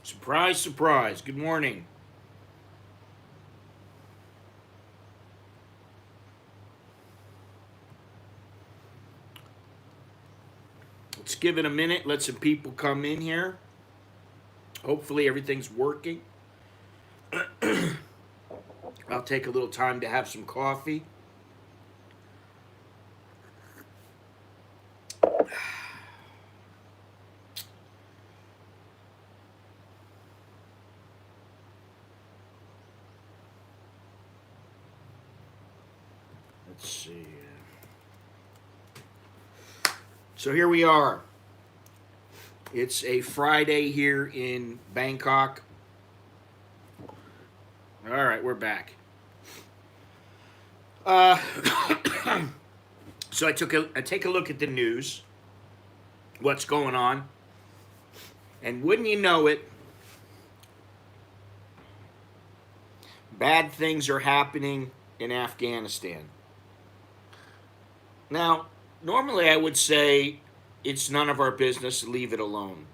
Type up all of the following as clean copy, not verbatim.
Surprise, surprise. Good morning. Let's give it a minute. Let some people come in here. Hopefully, everything's working. I'll take a little time to have some coffee. Let's see. So here we are. It's a Friday here in Bangkok. All right, we're back. So I take a look at the news, what's going on, and wouldn't you know it, bad things are happening in Afghanistan. Now, normally I would say it's none of our business, leave it alone.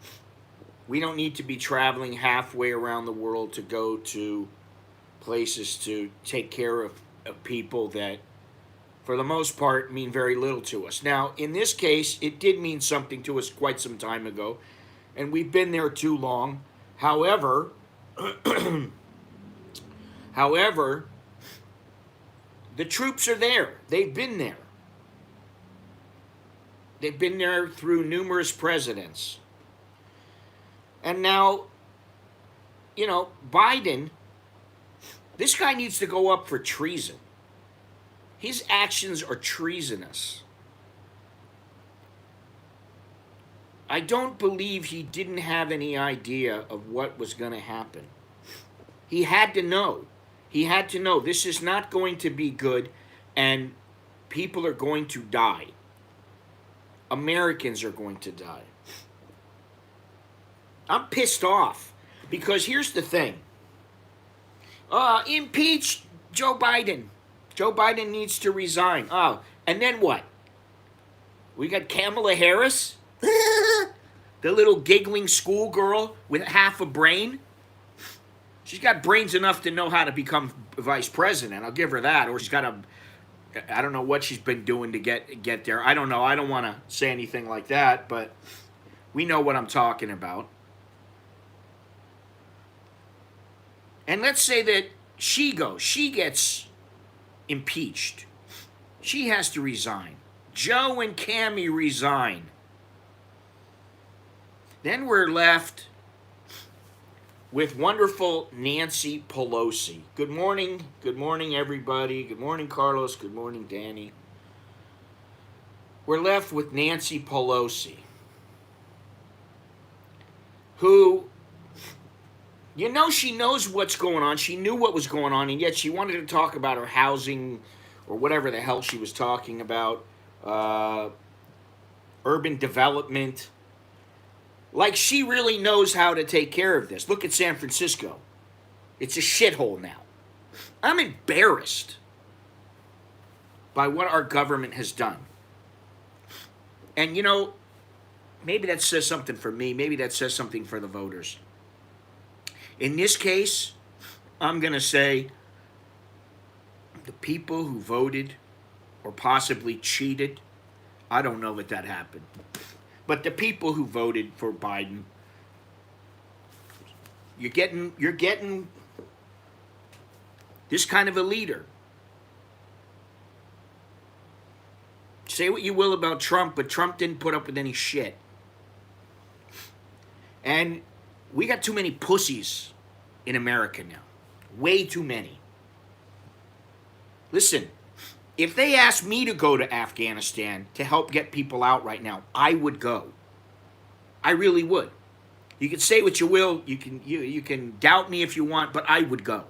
We don't need to be traveling halfway around the world to go to places to take care of people that, for the most part, mean very little to us. Now, in this case, it did mean something to us quite some time ago, and we've been there too long. However, however, the troops are there. They've been there. They've been there through numerous presidents. And now, Biden, this guy needs to go up for treason. His actions are treasonous. I don't believe he didn't have any idea of what was going to happen. He had to know. He had to know this is not going to be good and people are going to die. Americans are going to die. I'm pissed off because here's the thing. Impeach Joe Biden. Joe Biden needs to resign. Oh, and then what? We got Kamala Harris? The little giggling schoolgirl with half a brain? She's got brains enough to know how to become vice president. I'll give her that. Or she's got I don't know what she's been doing to get there. I don't know. I don't want to say anything like that, but we know what I'm talking about. And let's say that she gets impeached. She has to resign. Joe and Cammie resign. Then we're left with wonderful Nancy Pelosi. Good morning, everybody. Good morning, Carlos. Good morning, Danny. We're left with Nancy Pelosi, who, she knows what's going on. She knew what was going on, and yet she wanted to talk about her housing or whatever the hell she was talking about, urban development. Like she really knows how to take care of this. Look at San Francisco. It's a shithole now. I'm embarrassed by what our government has done. And maybe that says something for me. Maybe that says something for the voters. In this case, I'm going to say the people who voted or possibly cheated, I don't know that happened. But the people who voted for Biden, you're getting this kind of a leader. Say what you will about Trump, but Trump didn't put up with any shit. And we got too many pussies in America now. Way too many. Listen, if they asked me to go to Afghanistan to help get people out right now, I would go. I really would. You can say what you will. You can doubt me if you want, but I would go.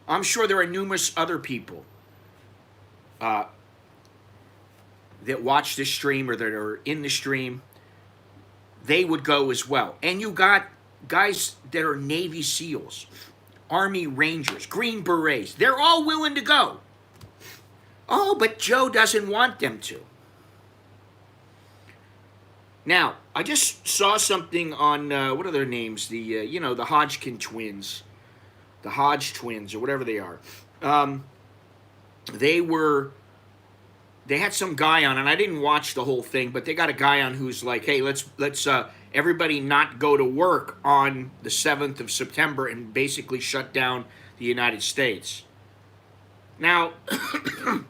I'm sure there are numerous other people that watch this stream or that are in the stream. They would go as well. And you got guys that are Navy SEALs, Army Rangers, Green Berets. They're all willing to go. Oh, but Joe doesn't want them to. Now, I just saw something on what are their names? The the Hodgkin twins, the Hodge twins, or whatever they are. Um, they were they had some guy on, and I didn't watch the whole thing, but they got a guy on who's like, "Hey, let's everybody not go to work on the 7th of September and basically shut down the United States." Now,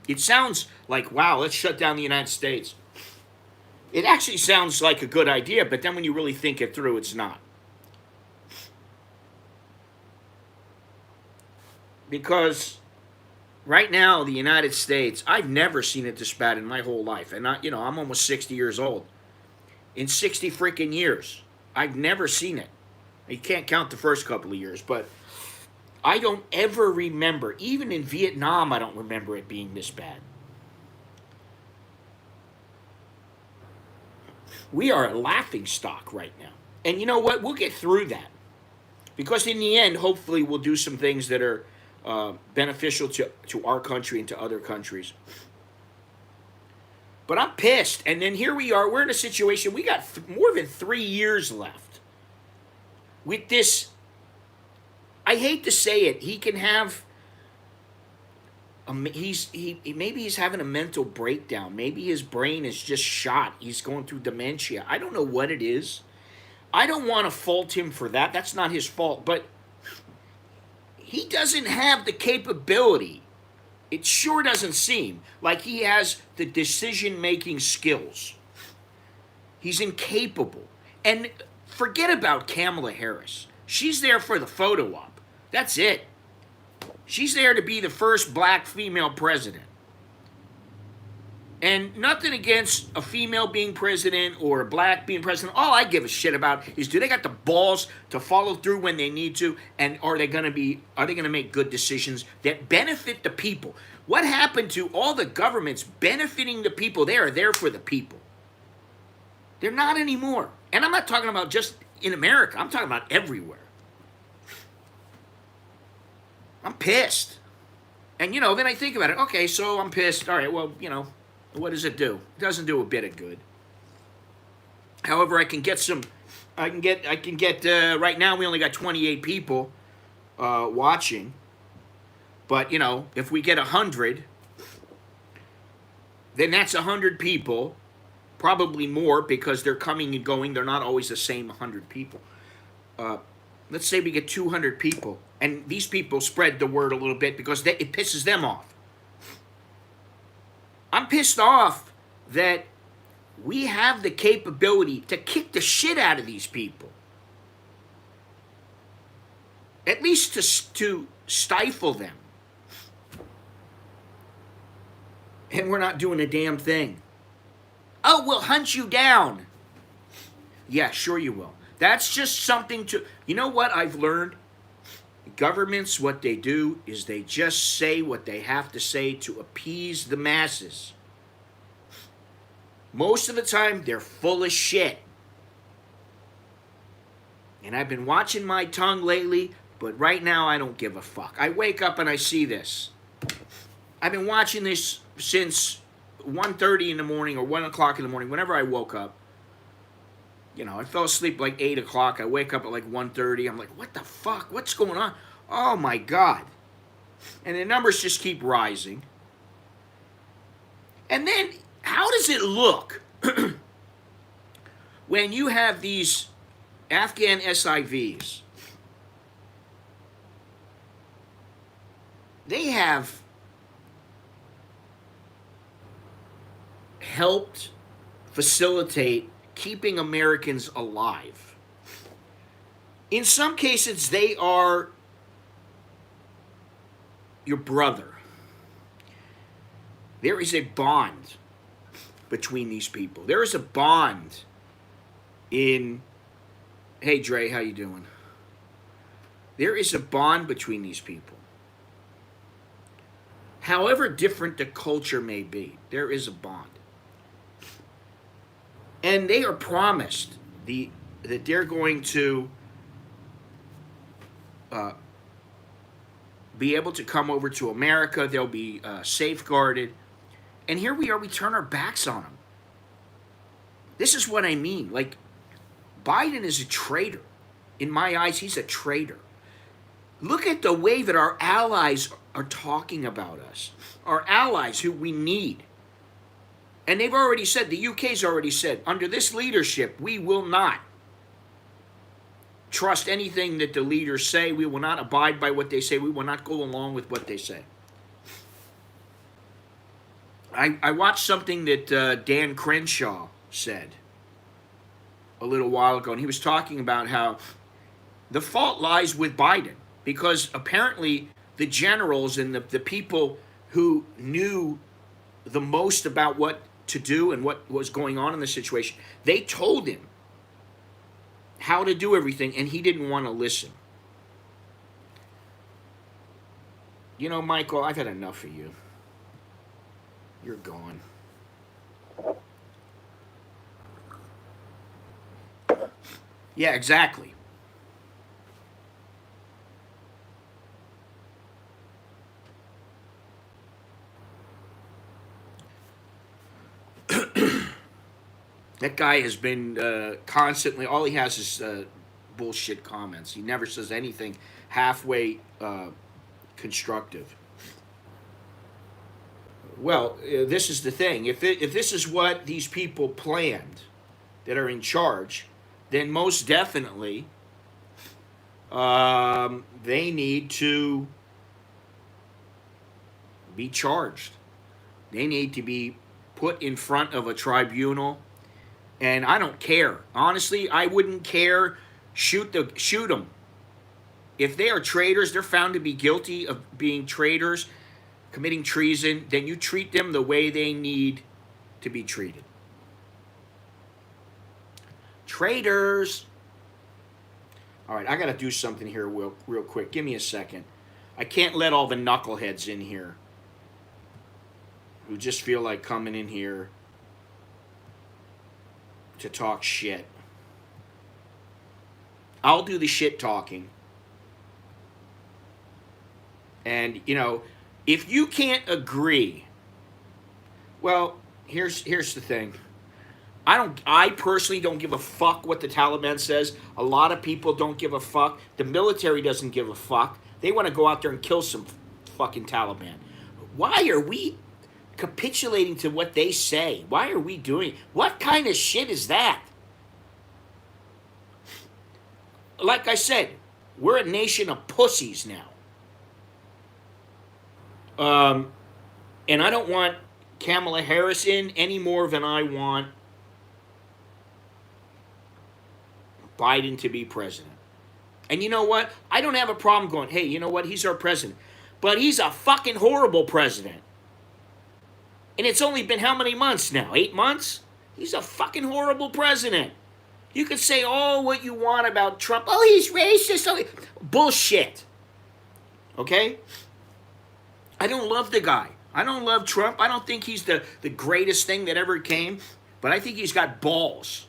it sounds like, wow, let's shut down the United States. It actually sounds like a good idea, but then when you really think it through, it's not. Because right now, the United States, I've never seen it this bad in my whole life. And I'm almost 60 years old. In 60 freaking years, I've never seen it. You can't count the first couple of years, but I don't ever remember, even in Vietnam, I don't remember it being this bad. We are a laughing stock right now. And you know what? We'll get through that. Because in the end, hopefully, we'll do some things that are beneficial to our country and to other countries. But I'm pissed. And then here we are. We're in a situation. We got more than 3 years left. With this, I hate to say it, he can have. Maybe he's having a mental breakdown. Maybe his brain is just shot. He's going through dementia. I don't know what it is. I don't want to fault him for that. That's not his fault. But he doesn't have the capability. It sure doesn't seem like he has the decision-making skills. He's incapable. And forget about Kamala Harris. She's there for the photo op. That's it. She's there to be the first black female president. And nothing against a female being president or a black being president. All I give a shit about is, do they got the balls to follow through when they need to, and are they going to make good decisions that benefit the people? What happened to all the governments benefiting the people? They are there for the people. They're not anymore. And I'm not talking about just in America. I'm talking about everywhere. I'm pissed. And then I think about it. Okay, so I'm pissed. All right, well, what does it do? It doesn't do a bit of good. However, I can get right now we only got 28 people watching. But, if we get 100, then that's 100 people, probably more because they're coming and going. They're not always the same 100 people. Let's say we get 200 people, and these people spread the word a little bit because it pisses them off. I'm pissed off that we have the capability to kick the shit out of these people. At least to stifle them. And we're not doing a damn thing. Oh, we'll hunt you down. Yeah, sure you will. That's just something to... You know what I've learned? Governments, what they do is they just say what they have to say to appease the masses. Most of the time, they're full of shit. And I've been watching my tongue lately, but right now I don't give a fuck. I wake up and I see this. I've been watching this since 1:30 in the morning or 1 o'clock in the morning, whenever I woke up. I fell asleep like 8 o'clock. I wake up at like 1:30. I'm like, what the fuck? What's going on? Oh, my God. And the numbers just keep rising. And then, how does it look when you have these Afghan SIVs? They have helped facilitate keeping Americans alive. In some cases, they are your brother. There is a bond between these people. There is a bond in... Hey, Dre, how you doing? There is a bond between these people. However different the culture may be, there is a bond. And they are promised that they're going to be able to come over to America. They'll be safeguarded. And here we are, we turn our backs on them. This is what I mean. Like, Biden is a traitor. In my eyes, he's a traitor. Look at the way that our allies are talking about us. Our allies who we need. And they've already said, the UK's already said, under this leadership, we will not trust anything that the leaders say. We will not abide by what they say. We will not go along with what they say. I watched something that Dan Crenshaw said a little while ago, and he was talking about how the fault lies with Biden, because apparently the generals and the people who knew the most about what to do and what was going on in the situation, they told him how to do everything, and he didn't want to listen. You know, Michael, I've had enough of you. You're gone. Yeah, exactly. That guy has been constantly, all he has is bullshit comments. He never says anything halfway constructive. Well, this is the thing. If this is what these people planned that are in charge, then most definitely they need to be charged. They need to be put in front of a tribunal. And I don't care. Honestly, I wouldn't care. Shoot them. If they are traitors, they're found to be guilty of being traitors, committing treason, then you treat them the way they need to be treated. Traitors. All right, I got to do something here real quick. Give me a second. I can't let all the knuckleheads in here who just feel like coming in here to talk shit. I'll do the shit talking. And, you know, if you can't agree, well, here's the thing. I personally don't give a fuck what the Taliban says. A lot of people don't give a fuck. The military doesn't give a fuck. They want to go out there and kill some fucking Taliban. Why are we capitulating to what they say? Why are we doing? What kind of shit is that? Like I said, we're a nation of pussies now. And I don't want Kamala Harris in any more than I want Biden to be president. And you know what? I don't have a problem going, hey, you know what? He's our president. But he's a fucking horrible president. And it's only been how many months now? 8 months? He's a fucking horrible president. You could say all what you want about Trump. Oh, he's racist. Oh, bullshit. Okay? I don't love the guy. I don't love Trump. I don't think he's the greatest thing that ever came. But I think he's got balls.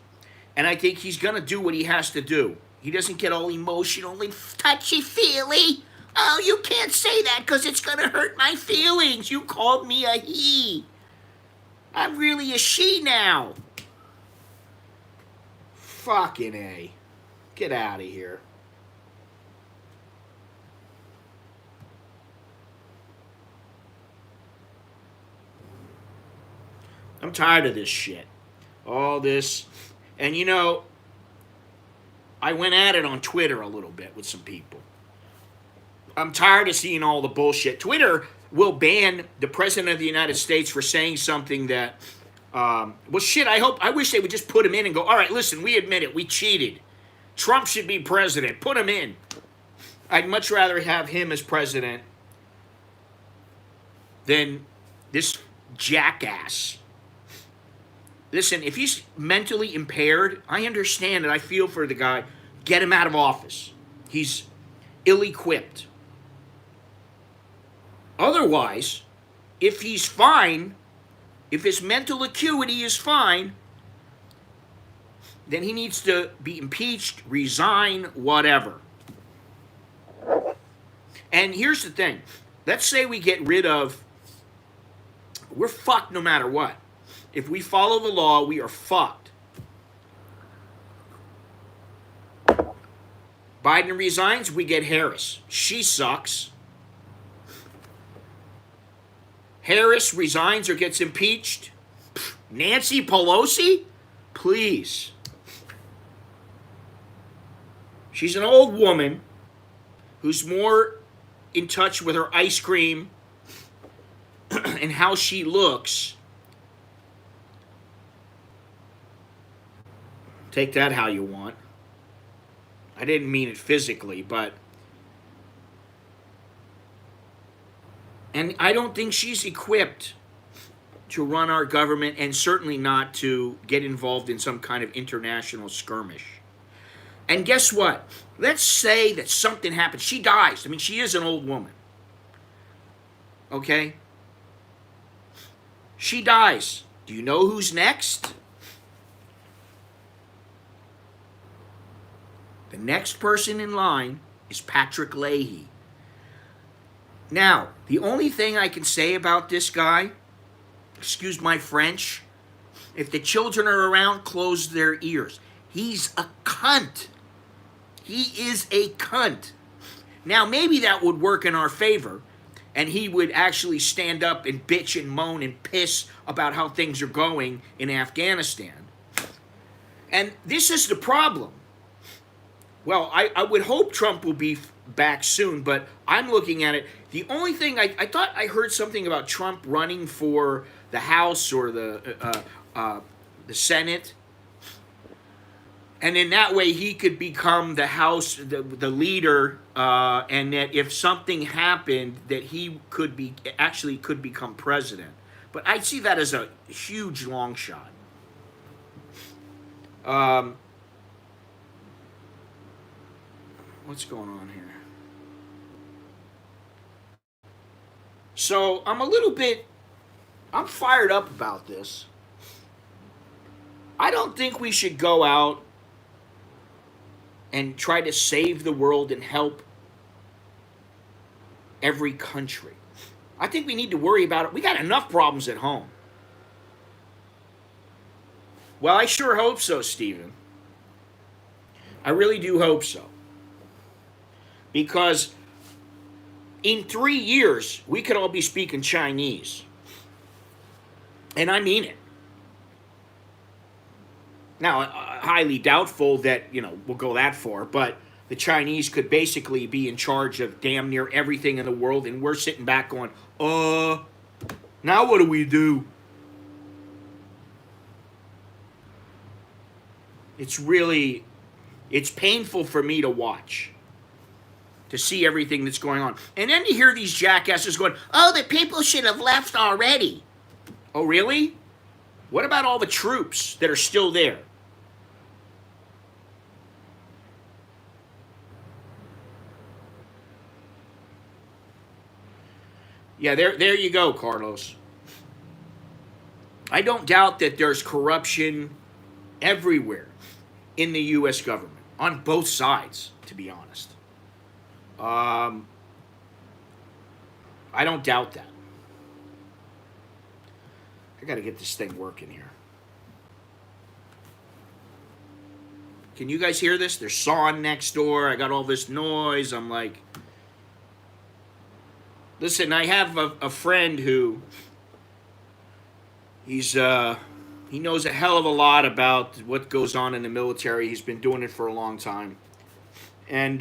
And I think he's going to do what he has to do. He doesn't get all emotional and touchy-feely. Oh, you can't say that because it's going to hurt my feelings. You called me a he. I'm really a she now. Fucking A. Get out of here. I'm tired of this shit. All this. And you know, I went at it on Twitter a little bit with some people. I'm tired of seeing all the bullshit. Twitter will ban the President of the United States for saying something that, well, shit, I wish they would just put him in and go, all right, listen, we admit it, we cheated. Trump should be president. Put him in. I'd much rather have him as president than this jackass. Listen, if he's mentally impaired, I understand it. I feel for the guy. Get him out of office. He's ill-equipped. Otherwise, if he's fine, if his mental acuity is fine, then he needs to be impeached, resign, whatever. And here's the thing. Let's say we get rid of, we're fucked no matter what. If we follow the law, we are fucked. Biden resigns, we get Harris. She sucks. Harris resigns or gets impeached. Nancy Pelosi? Please. She's an old woman who's more in touch with her ice cream and how she looks. Take that how you want. I didn't mean it physically, but... And I don't think she's equipped to run our government, and certainly not to get involved in some kind of international skirmish. And guess what? Let's say that something happens. She dies. I mean, she is an old woman. Okay? She dies. Do you know who's next? The next person in line is Patrick Leahy. Now, the only thing I can say about this guy, excuse my French, if the children are around, close their ears. He's a cunt. He is a cunt. Now, maybe that would work in our favor, and he would actually stand up and bitch and moan and piss about how things are going in Afghanistan. And this is the problem. Well, I would hope Trump will be back soon, but I'm looking at it. The only thing, I thought I heard something about Trump running for the House or the Senate. And in that way, he could become the House, the leader, and that if something happened, that he could become president. But I see that as a huge long shot. What's going on here? So I'm fired up about this. I don't think we should go out and try to save the world and help every country. I think we need to worry about it. We got enough problems at home. Well, I sure hope so, Stephen. I really do hope so. Because in 3 years, we could all be speaking Chinese. And I mean it. Now, highly doubtful that, we'll go that far, but the Chinese could basically be in charge of damn near everything in the world, and we're sitting back going, now what do we do? It's painful for me to watch, to see everything that's going on. And then to hear these jackasses going, the people should have left already. Oh, really? What about all the troops that are still there? Yeah, there you go, Carlos. I don't doubt that there's corruption everywhere in the U.S. government, on both sides, to be honest. I don't doubt that. I got to get this thing working here. Can you guys hear this? They're sawing next door. I got all this noise. I'm like... Listen, I have a friend who... he knows a hell of a lot about what goes on in the military. He's been doing it for a long time. And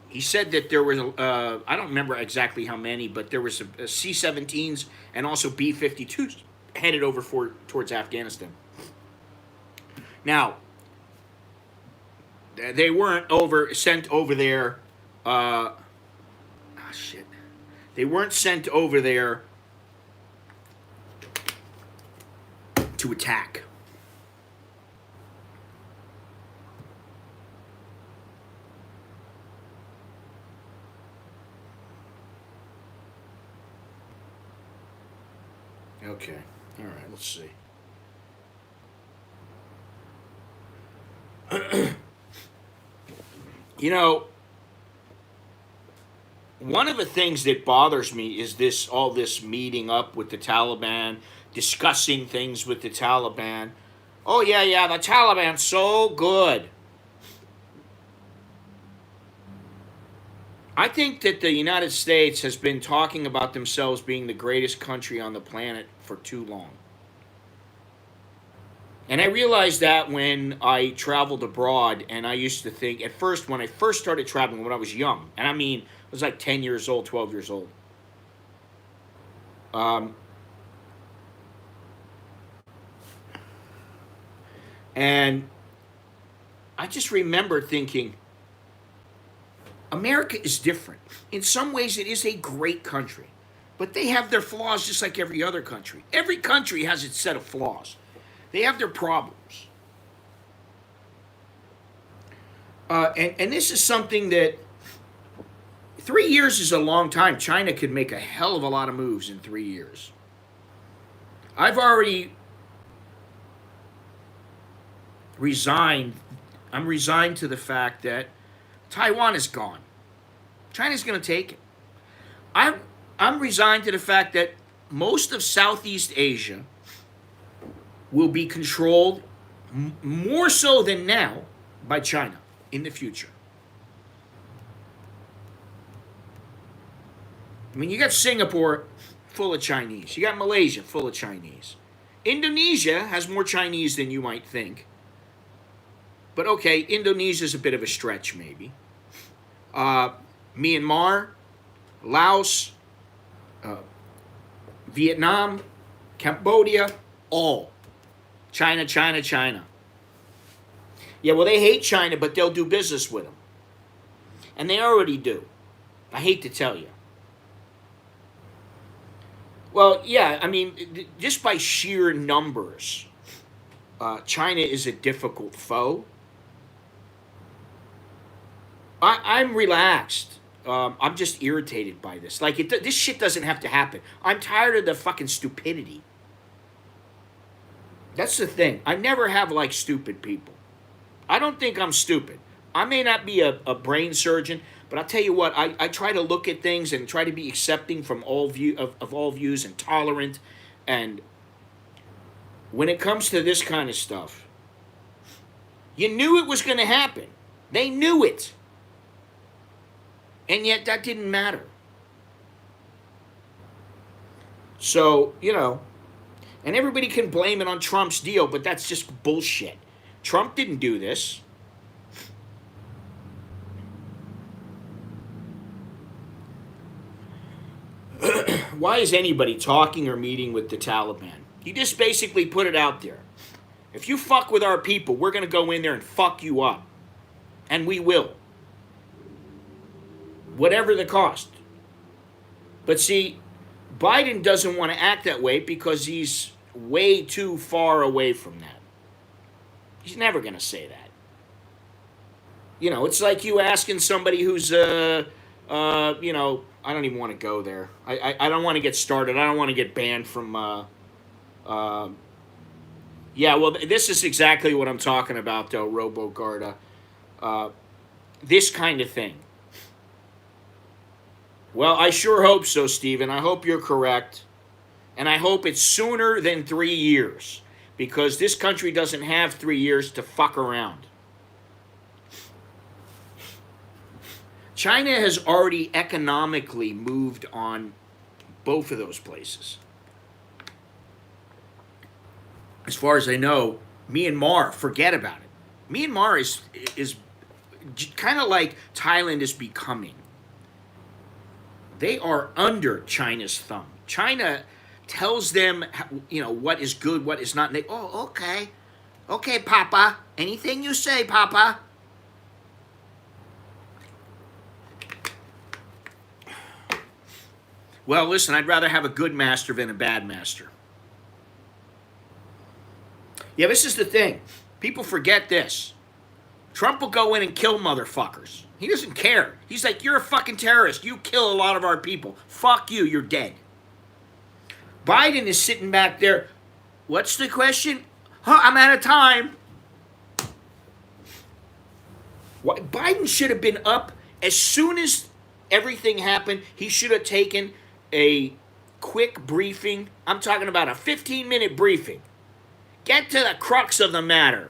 he said that there was, I don't remember exactly how many, but there was a C-17s and also B-52s headed over towards Afghanistan. Now, they weren't sent over there. They weren't sent over there to attack. Okay. All right, let's see. One of the things that bothers me is all this meeting up with the Taliban, discussing things with the Taliban. Oh, yeah, the Taliban's so good. I think that the United States has been talking about themselves being the greatest country on the planet for too long. And I realized that when I traveled abroad, and I used to think, at first, when I first started traveling when I was young, and I mean, I was like 10 years old, 12 years old. Um, and I just remember thinking, America is different. In some ways, it is a great country, but they have their flaws just like every other country. Every country has its set of flaws. They have their problems. And this is something that 3 years is a long time. China could make a hell of a lot of moves in 3 years. I've already resigned. I'm resigned to the fact that Taiwan is gone. China's going to take it. I'm resigned to the fact that most of Southeast Asia will be controlled more so than now by China in the future. I mean, you got Singapore full of Chinese. You got Malaysia full of Chinese. Indonesia has more Chinese than you might think. But okay, Indonesia's a bit of a stretch maybe. Myanmar, Laos, Vietnam, Cambodia, all. China, China, China. Yeah, well, they hate China, but they'll do business with them. And they already do. I hate to tell you. Well, yeah, I mean, just by sheer numbers, China is a difficult foe. I'm relaxed. I'm just irritated by this. Like, this shit doesn't have to happen. I'm tired of the fucking stupidity. That's the thing. I never have liked stupid people. I don't think I'm stupid. I may not be a brain surgeon, but I'll tell you what, I try to look at things and try to be accepting from all of all views and tolerant. And when it comes to this kind of stuff, you knew it was going to happen. They knew it. And yet that didn't matter. So, you know, and everybody can blame it on Trump's deal, but that's just bullshit. Trump didn't do this. Why is anybody talking or meeting with the Taliban? He just basically put it out there. If you fuck with our people, we're going to go in there and fuck you up. And we will. Whatever the cost. But see, Biden doesn't want to act that way because he's way too far away from that. He's never going to say that. You know, it's like you asking somebody who's, you know, I don't even want to go there. I don't want to get started. I don't want to get banned from, yeah, well, this is exactly what I'm talking about, though, RoboGarda. This kind of thing. Well, I sure hope so, Stephen. I hope you're correct. And I hope it's sooner than 3 years. Because this country doesn't have 3 years to fuck around. China has already economically moved on both of those places. As far as I know, Myanmar, forget about it. Myanmar is kind of like Thailand is becoming. They are under China's thumb. China tells them, you know, what is good, what is not. And they, oh, okay. Okay, Papa. Anything you say, Papa. Well, listen, I'd rather have a good master than a bad master. Yeah, this is the thing. People forget this. Trump will go in and kill motherfuckers. He doesn't care. He's like, you're a fucking terrorist. You kill a lot of our people. Fuck you, you're dead. Biden is sitting back there. What's the question? Huh, I'm out of time. Biden should have been up as soon as everything happened. He should have taken a quick briefing. I'm talking about a 15-minute briefing. Get to the crux of the matter.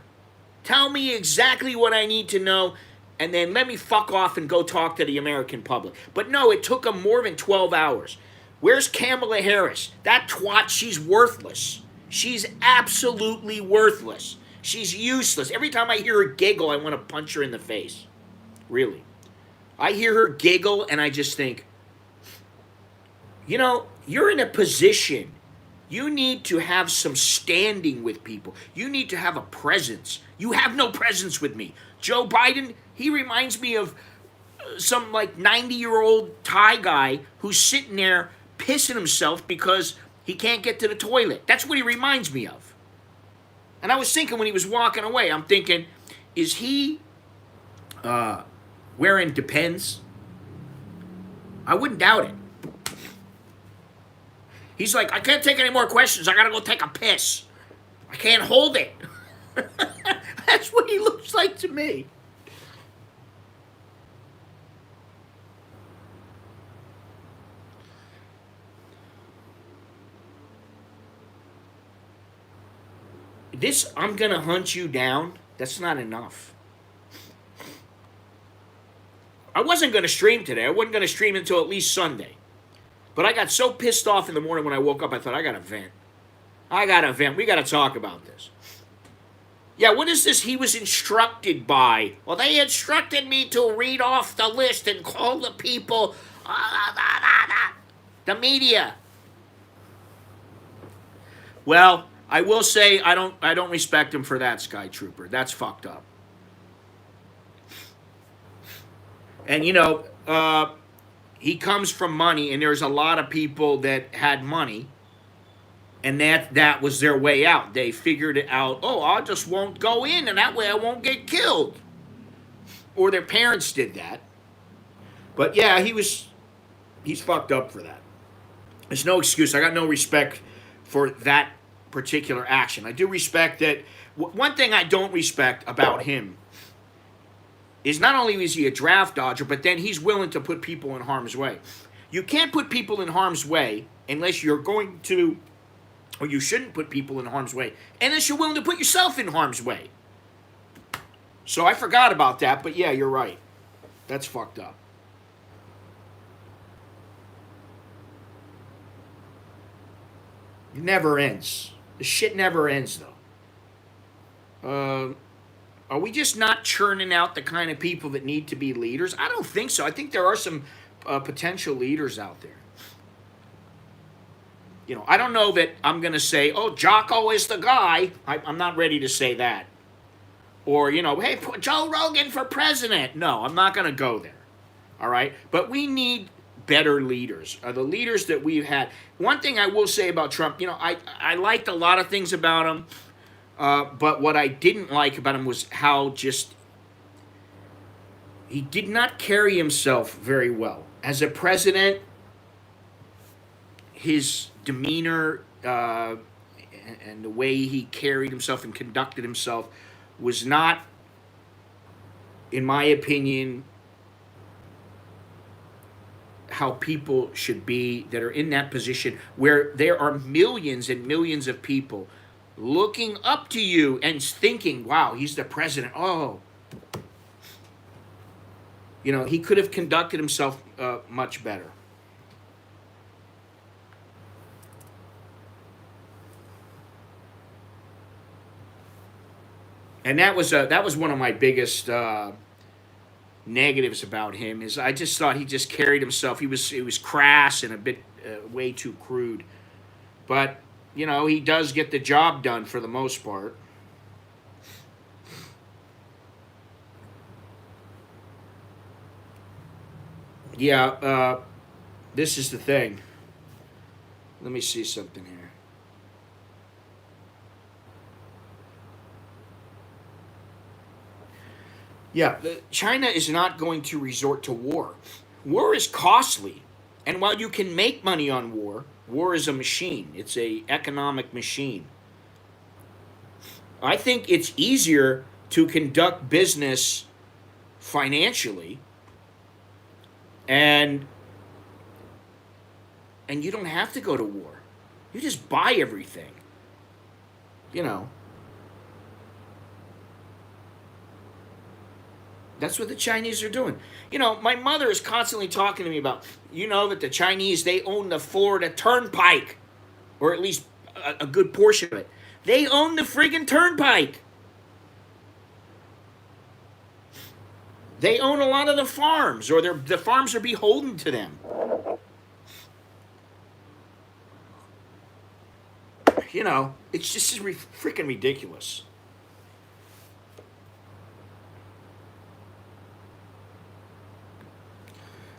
Tell me exactly what I need to know. and then let me fuck off and go talk to the American public. But no, it took him more than 12 hours. Where's Kamala Harris? That twat, she's worthless. She's absolutely worthless. She's useless. Every time I hear her giggle, I want to punch her in the face. Really. I hear her giggle and I just think, you know, you're in a position. You need to have some standing with people. You need to have a presence. You have no presence with me. Joe Biden, he reminds me of some like 90-year-old Thai guy who's sitting there pissing himself because he can't get to the toilet. That's what he reminds me of. And I was thinking when he was walking away, I'm thinking, is he wearing Depends? I wouldn't doubt it. He's like, I can't take any more questions. I gotta go take a piss. I can't hold it. That's what he looks like to me. This, I'm gonna hunt you down, that's not enough. I wasn't gonna stream today. I wasn't gonna stream until at least Sunday. But I got so pissed off in the morning when I woke up, I thought, I gotta vent. I gotta vent. We gotta talk about this. Yeah, what is this he was instructed by? Well, they instructed me to read off the list and call the people, the media. Well, I will say I don't respect him for that, Sky Trooper. That's fucked up. And you know, he comes from money, and there's a lot of people that had money, and that was their way out. They figured it out. Oh, I just won't go in, and that way I won't get killed. Or their parents did that. But yeah, he's fucked up for that. There's no excuse. I got no respect for that particular action. I do respect that. One thing I don't respect about him is not only is he a draft dodger, but then he's willing to put people in harm's way. You can't put people in harm's way unless you're going to, or you shouldn't put people in harm's way, unless you're willing to put yourself in harm's way. So I forgot about that, but yeah, you're right. That's fucked up. It never ends. The shit never ends, though. Are we just not churning out the kind of people that need to be leaders? I don't think so. I think there are some potential leaders out there. You know, I don't know that I'm going to say, oh, Jocko is the guy. I'm not ready to say that. Or, you know, hey, put Joe Rogan for president. No, I'm not going to go there. All right? But we need better leaders. The leaders that we've had. One thing I will say about Trump, you know, I liked a lot of things about him. But what I didn't like about him was how just he did not carry himself very well. As a president, his demeanor and the way he carried himself and conducted himself was not, in my opinion, how people should be that are in that position where there are millions and millions of people looking up to you and thinking, wow, he's the president. Oh. You know, he could have conducted himself much better. And that was one of my biggest negatives about him is I just thought he just carried himself. He was crass and a bit way too crude. But you know, he does get the job done for the most part. Yeah, this is the thing. Let me see something here. Yeah, China is not going to resort to war. War is costly. And while you can make money on war, war is a machine. It's a economic machine. I think it's easier to conduct business financially and you don't have to go to war. You just buy everything. You know. That's what the Chinese are doing. You know, my mother is constantly talking to me about, you know, that the Chinese, they own the Florida Turnpike, or at least a good portion of it. They own the friggin' turnpike. They own a lot of the farms, or the farms are beholden to them. You know, it's just freaking ridiculous.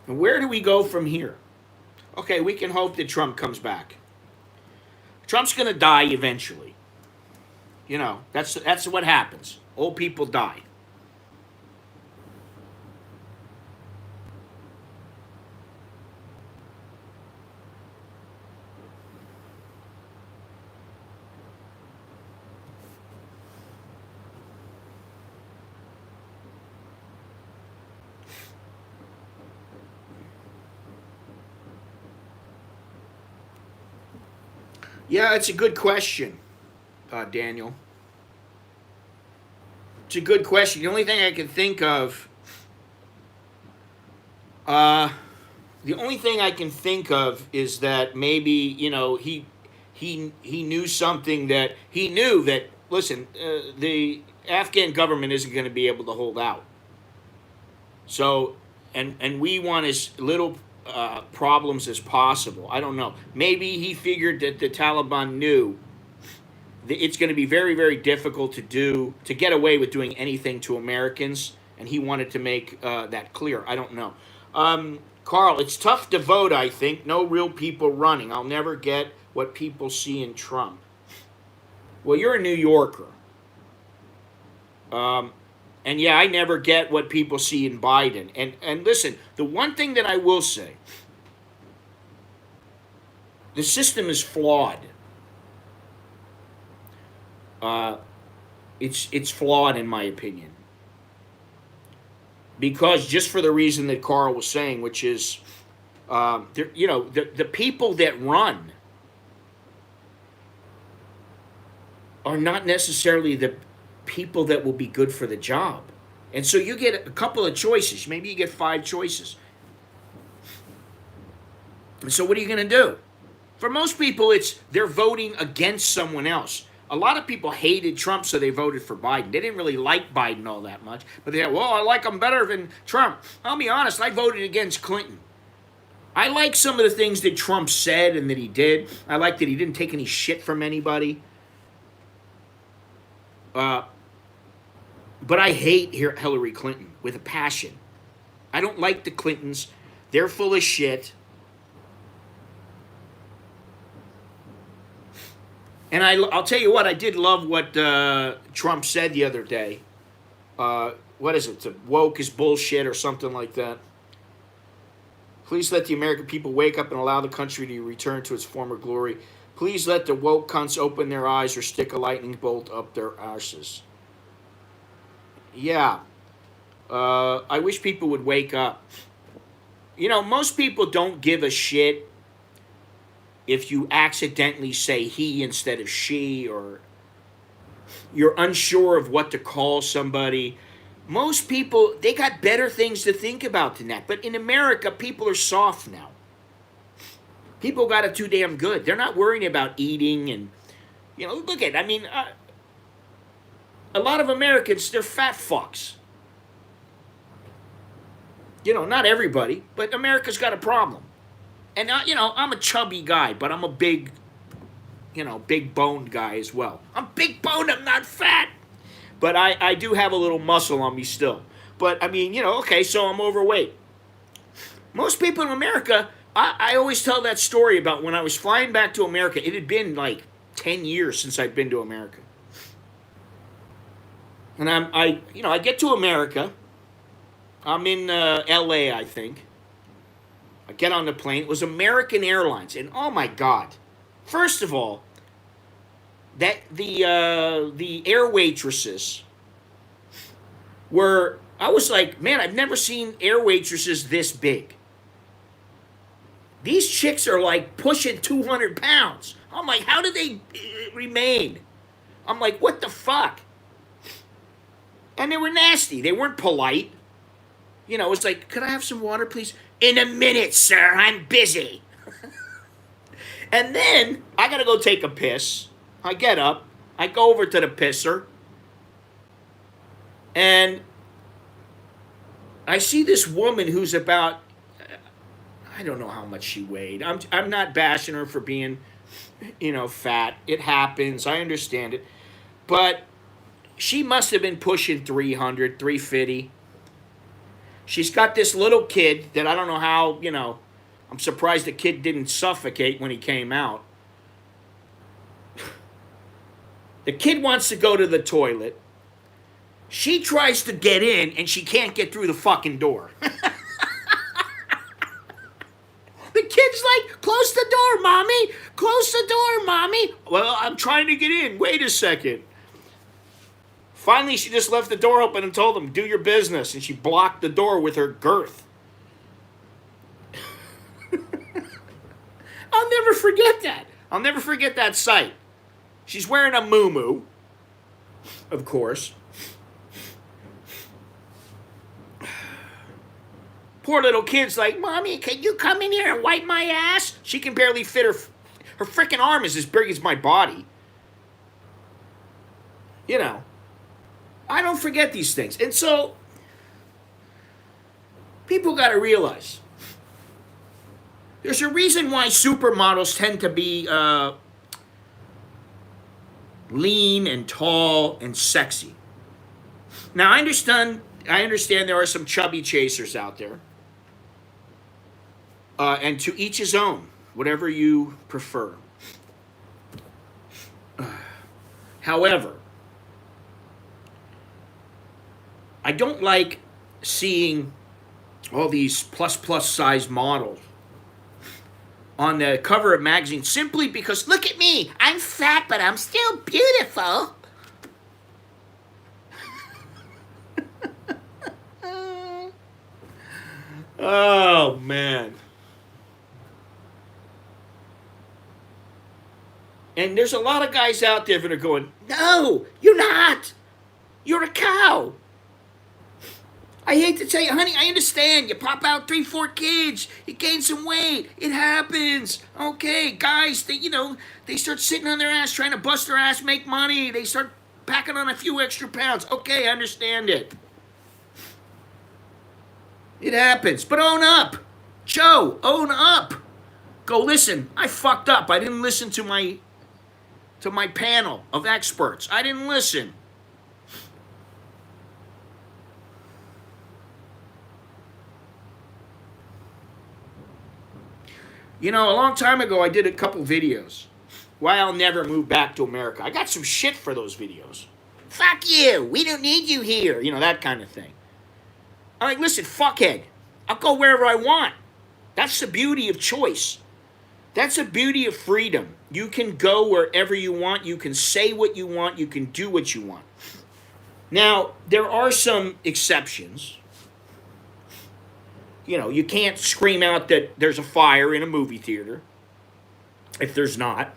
And where do we go from here? Okay, we can hope that Trump comes back. Trump's going to die eventually. You know, that's what happens. Old people die. Yeah, it's a good question, Daniel. It's a good question. The only thing I can think of, uh, the only thing I can think of is that maybe, you know, he knew something, that he knew that, listen, the Afghan government isn't going to be able to hold out. So, and we want as little problems as possible. I don't know. Maybe he figured that the Taliban knew that it's going to be very, very difficult to get away with doing anything to Americans, and he wanted to make that clear. I don't know. Carl, it's tough to vote, I think. No real people running. I'll never get what people see in Trump. Well, you're a New Yorker. Um, and yeah, I never get what people see in Biden. And listen, the one thing that I will say, the system is flawed. Uh, it's flawed in my opinion, because just for the reason that Carl was saying, which is, you know, the people that run are not necessarily the people that will be good for the job. And so you get a couple of choices. Maybe you get 5 choices. And so what are you going to do? For most people, it's they're voting against someone else. A lot of people hated Trump, so they voted for Biden. They didn't really like Biden all that much, but they said, well, I like him better than Trump. I'll be honest, I voted against Clinton. I like some of the things that Trump said and that he did. I like that he didn't take any shit from anybody. But I hate Hillary Clinton with a passion. I don't like the Clintons. They're full of shit. And I'll tell you what, I did love what Trump said the other day. What is it? Woke is bullshit or something like that. Please let the American people wake up and allow the country to return to its former glory. Please let the woke cunts open their eyes or stick a lightning bolt up their arses. Yeah. I wish people would wake up. You know, most people don't give a shit if you accidentally say he instead of she, or you're unsure of what to call somebody. Most people, they got better things to think about than that. But in America, people are soft now. People got it too damn good. They're not worrying about eating and, you know, look at, I mean, a lot of Americans, they're fat fucks. You know, not everybody, but America's got a problem. And, you know, I'm a chubby guy, but I'm a big, you know, big boned guy as well. I'm big boned, I'm not fat. But I do have a little muscle on me still. But, I mean, you know, okay, so I'm overweight. Most people in America, I always tell that story about when I was flying back to America. It had been like 10 years since I'd been to America. And I get to America. I'm in L.A., I think. I get on the plane. It was American Airlines, and oh my God! First of all, that the air waitresses were. I was like, man, I've never seen air waitresses this big. These chicks are like pushing 200 pounds. I'm like, how do they remain? I'm like, what the fuck? And they were nasty. They weren't polite. You know, it's like, could I have some water, please? In a minute, sir. I'm busy. And then I got to go take a piss. I get up. I go over to the pisser. And I see this woman who's about, I don't know how much she weighed. I'm not bashing her for being, you know, fat. It happens. I understand it. But she must have been pushing 300, 350. She's got this little kid that I don't know how, you know, I'm surprised the kid didn't suffocate when he came out. The kid wants to go to the toilet. She tries to get in and she can't get through the fucking door. The kid's like, close the door, mommy. Close the door, mommy. Well, I'm trying to get in. Wait a second. Finally, she just left the door open and told him, do your business. And she blocked the door with her girth. I'll never forget that. I'll never forget that sight. She's wearing a muumuu, of course. Poor little kid's like, Mommy, can you come in here and wipe my ass? She can barely fit her freaking arm is as big as my body. You know, I don't forget these things. And so, people got to realize, there's a reason why supermodels tend to be lean and tall and sexy. Now, I understand there are some chubby chasers out there. And to each his own, whatever you prefer. However, I don't like seeing all these plus size models on the cover of magazines simply because, look at me, I'm fat, but I'm still beautiful. Oh, man. And there's a lot of guys out there that are going, no, you're not. You're a cow. I hate to tell you, honey, I understand. You pop out 3, 4 kids. You gain some weight. It happens. Okay, guys, they start sitting on their ass, trying to bust their ass, make money. They start packing on a few extra pounds. Okay, I understand it. It happens. But own up. Joe, own up. Go, listen, I fucked up. I didn't listen to my panel of experts. I didn't listen. You know, a long time ago, I did a couple videos. Why I'll never move back to America. I got some shit for those videos. Fuck you. We don't need you here. You know, that kind of thing. I'm like, listen, fuckhead. I'll go wherever I want. That's the beauty of choice. That's the beauty of freedom. You can go wherever you want. You can say what you want. You can do what you want. Now, there are some exceptions. You know, you can't scream out that there's a fire in a movie theater if there's not.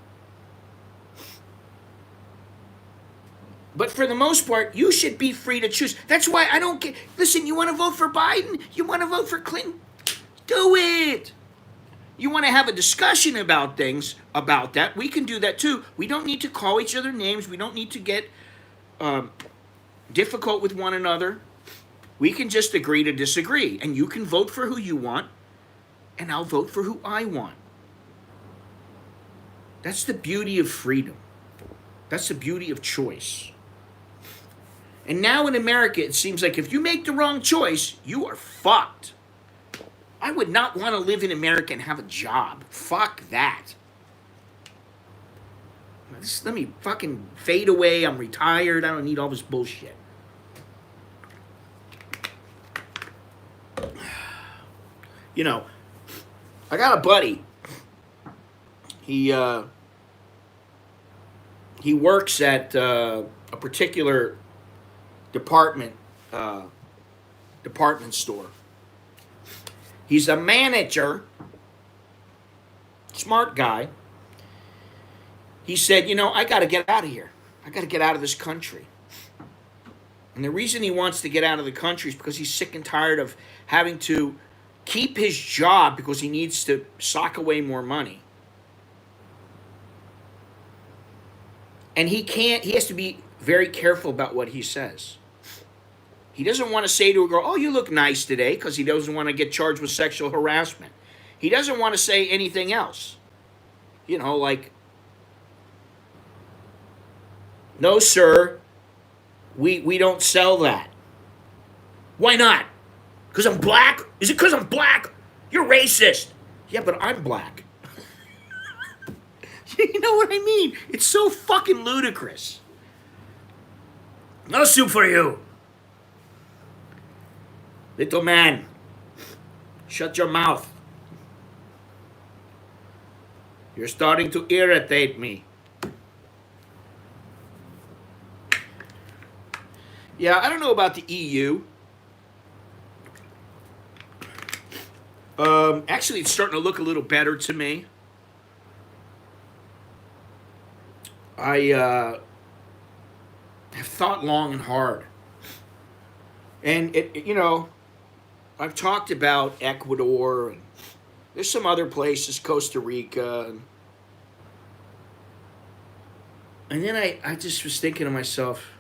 But for the most part, you should be free to choose. That's why I don't get... Listen, you want to vote for Biden? You want to vote for Clinton? Do it! You want to have a discussion about things, about that, we can do that too. We don't need to call each other names. We don't need to get difficult with one another. We can just agree to disagree. And you can vote for who you want, and I'll vote for who I want. That's the beauty of freedom. That's the beauty of choice. And now in America, it seems like if you make the wrong choice, you are fucked. I would not want to live in America and have a job. Fuck that. Just let me fucking fade away. I'm retired. I don't need all this bullshit. You know, I got a buddy. He works at a particular department store. He's a manager, smart guy. He said, you know, I got to get out of here. I got to get out of this country. And the reason he wants to get out of the country is because he's sick and tired of having to keep his job because he needs to sock away more money. And he has to be very careful about what he says. He doesn't want to say to a girl, oh, you look nice today, because he doesn't want to get charged with sexual harassment. He doesn't want to say anything else. You know, like, no, sir, we don't sell that. Why not? Because I'm black? Is it because I'm black? You're racist. Yeah, but I'm black. You know what I mean? It's so fucking ludicrous. No soup for you. Little man, shut your mouth. You're starting to irritate me. Yeah, I don't know about the EU. Actually, it's starting to look a little better to me. I have thought long and hard. And, I've talked about Ecuador, and there's some other places, Costa Rica. And then I just was thinking to myself,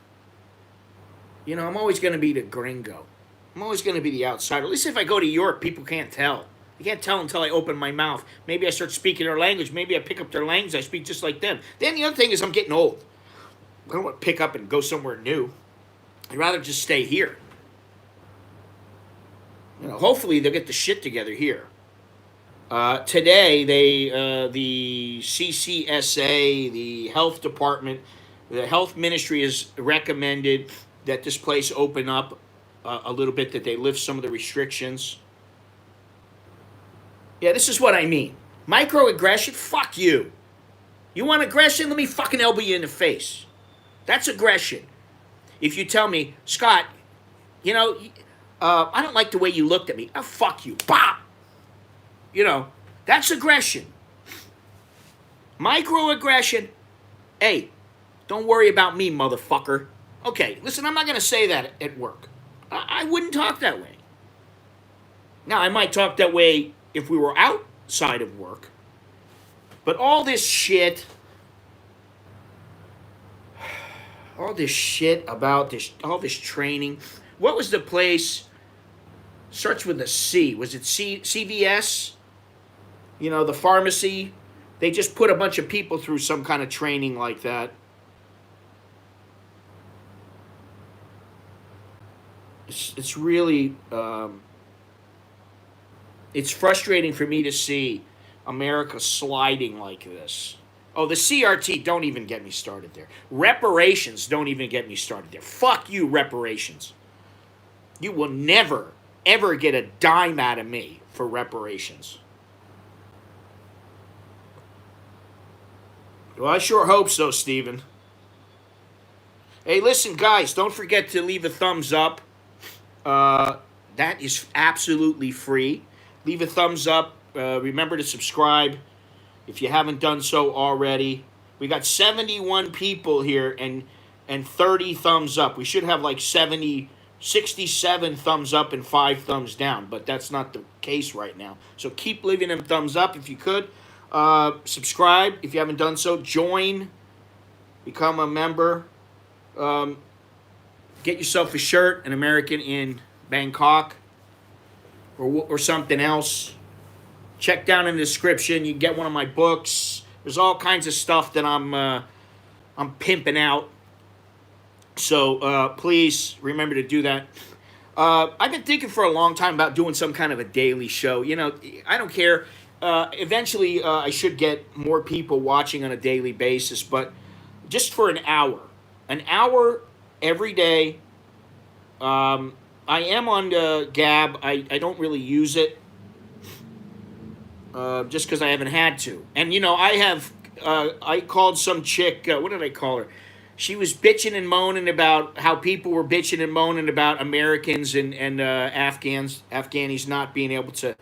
I'm always going to be the gringo. I'm always going to be the outsider. At least if I go to Europe, people can't tell. You can't tell until I open my mouth. Maybe I start speaking their language. Maybe I pick up their language. I speak just like them. Then the other thing is I'm getting old. I don't want to pick up and go somewhere new. I'd rather just stay here. Hopefully they'll get the shit together here. Today, the CCSA, the health department, the health ministry has recommended that this place open up a little bit, that they lift some of the restrictions. Yeah, this is what I mean. Microaggression, fuck you. You want aggression? Let me fucking elbow you in the face. That's aggression. If you tell me, Scott, I don't like the way you looked at me. Oh, fuck you. Bop! That's aggression. Microaggression, hey, don't worry about me, motherfucker. Okay, listen, I'm not going to say that at work. I wouldn't talk that way. Now, I might talk that way if we were outside of work. But all this shit about all this training. What was the place? Starts with a C. Was it CVS? The pharmacy. They just put a bunch of people through some kind of training like that. It's really, it's frustrating for me to see America sliding like this. Oh, the CRT, don't even get me started there. Reparations, don't even get me started there. Fuck you, reparations. You will never, ever get a dime out of me for reparations. Well, I sure hope so, Steven. Hey, listen, guys, don't forget to leave a thumbs up. That is absolutely free. Leave a thumbs up. Remember to subscribe if you haven't done so already. We got 71 people here and 30 thumbs up. We should have like 67 thumbs up and 5 thumbs down, but that's not the case right now. So keep leaving them thumbs up if you could. Subscribe if you haven't done so. Join. Become a member. Get yourself a shirt, an American in Bangkok, or something else. Check down in the description. You can get one of my books. There's all kinds of stuff that I'm pimping out. So please remember to do that. I've been thinking for a long time about doing some kind of a daily show. I don't care. Eventually, I should get more people watching on a daily basis, but just for an hour. An hour every day. I am on the Gab. I don't really use it. Just because I haven't had to. And, I called some chick, what did I call her? She was bitching and moaning about how people were bitching and moaning about Americans and Afghanis not being able to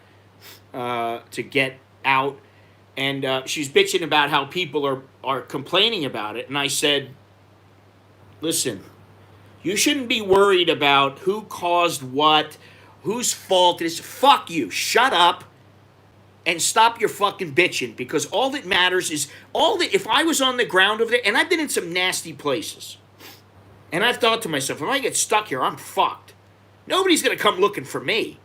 get out. And she's bitching about how people are complaining about it. And I said, listen, You shouldn't be worried about who caused what, whose fault it is. Fuck you. Shut up and stop your fucking bitching, because all that matters is if I was on the ground over there, and I've been in some nasty places, and I've thought to myself, if I get stuck here, I'm fucked. Nobody's going to come looking for me.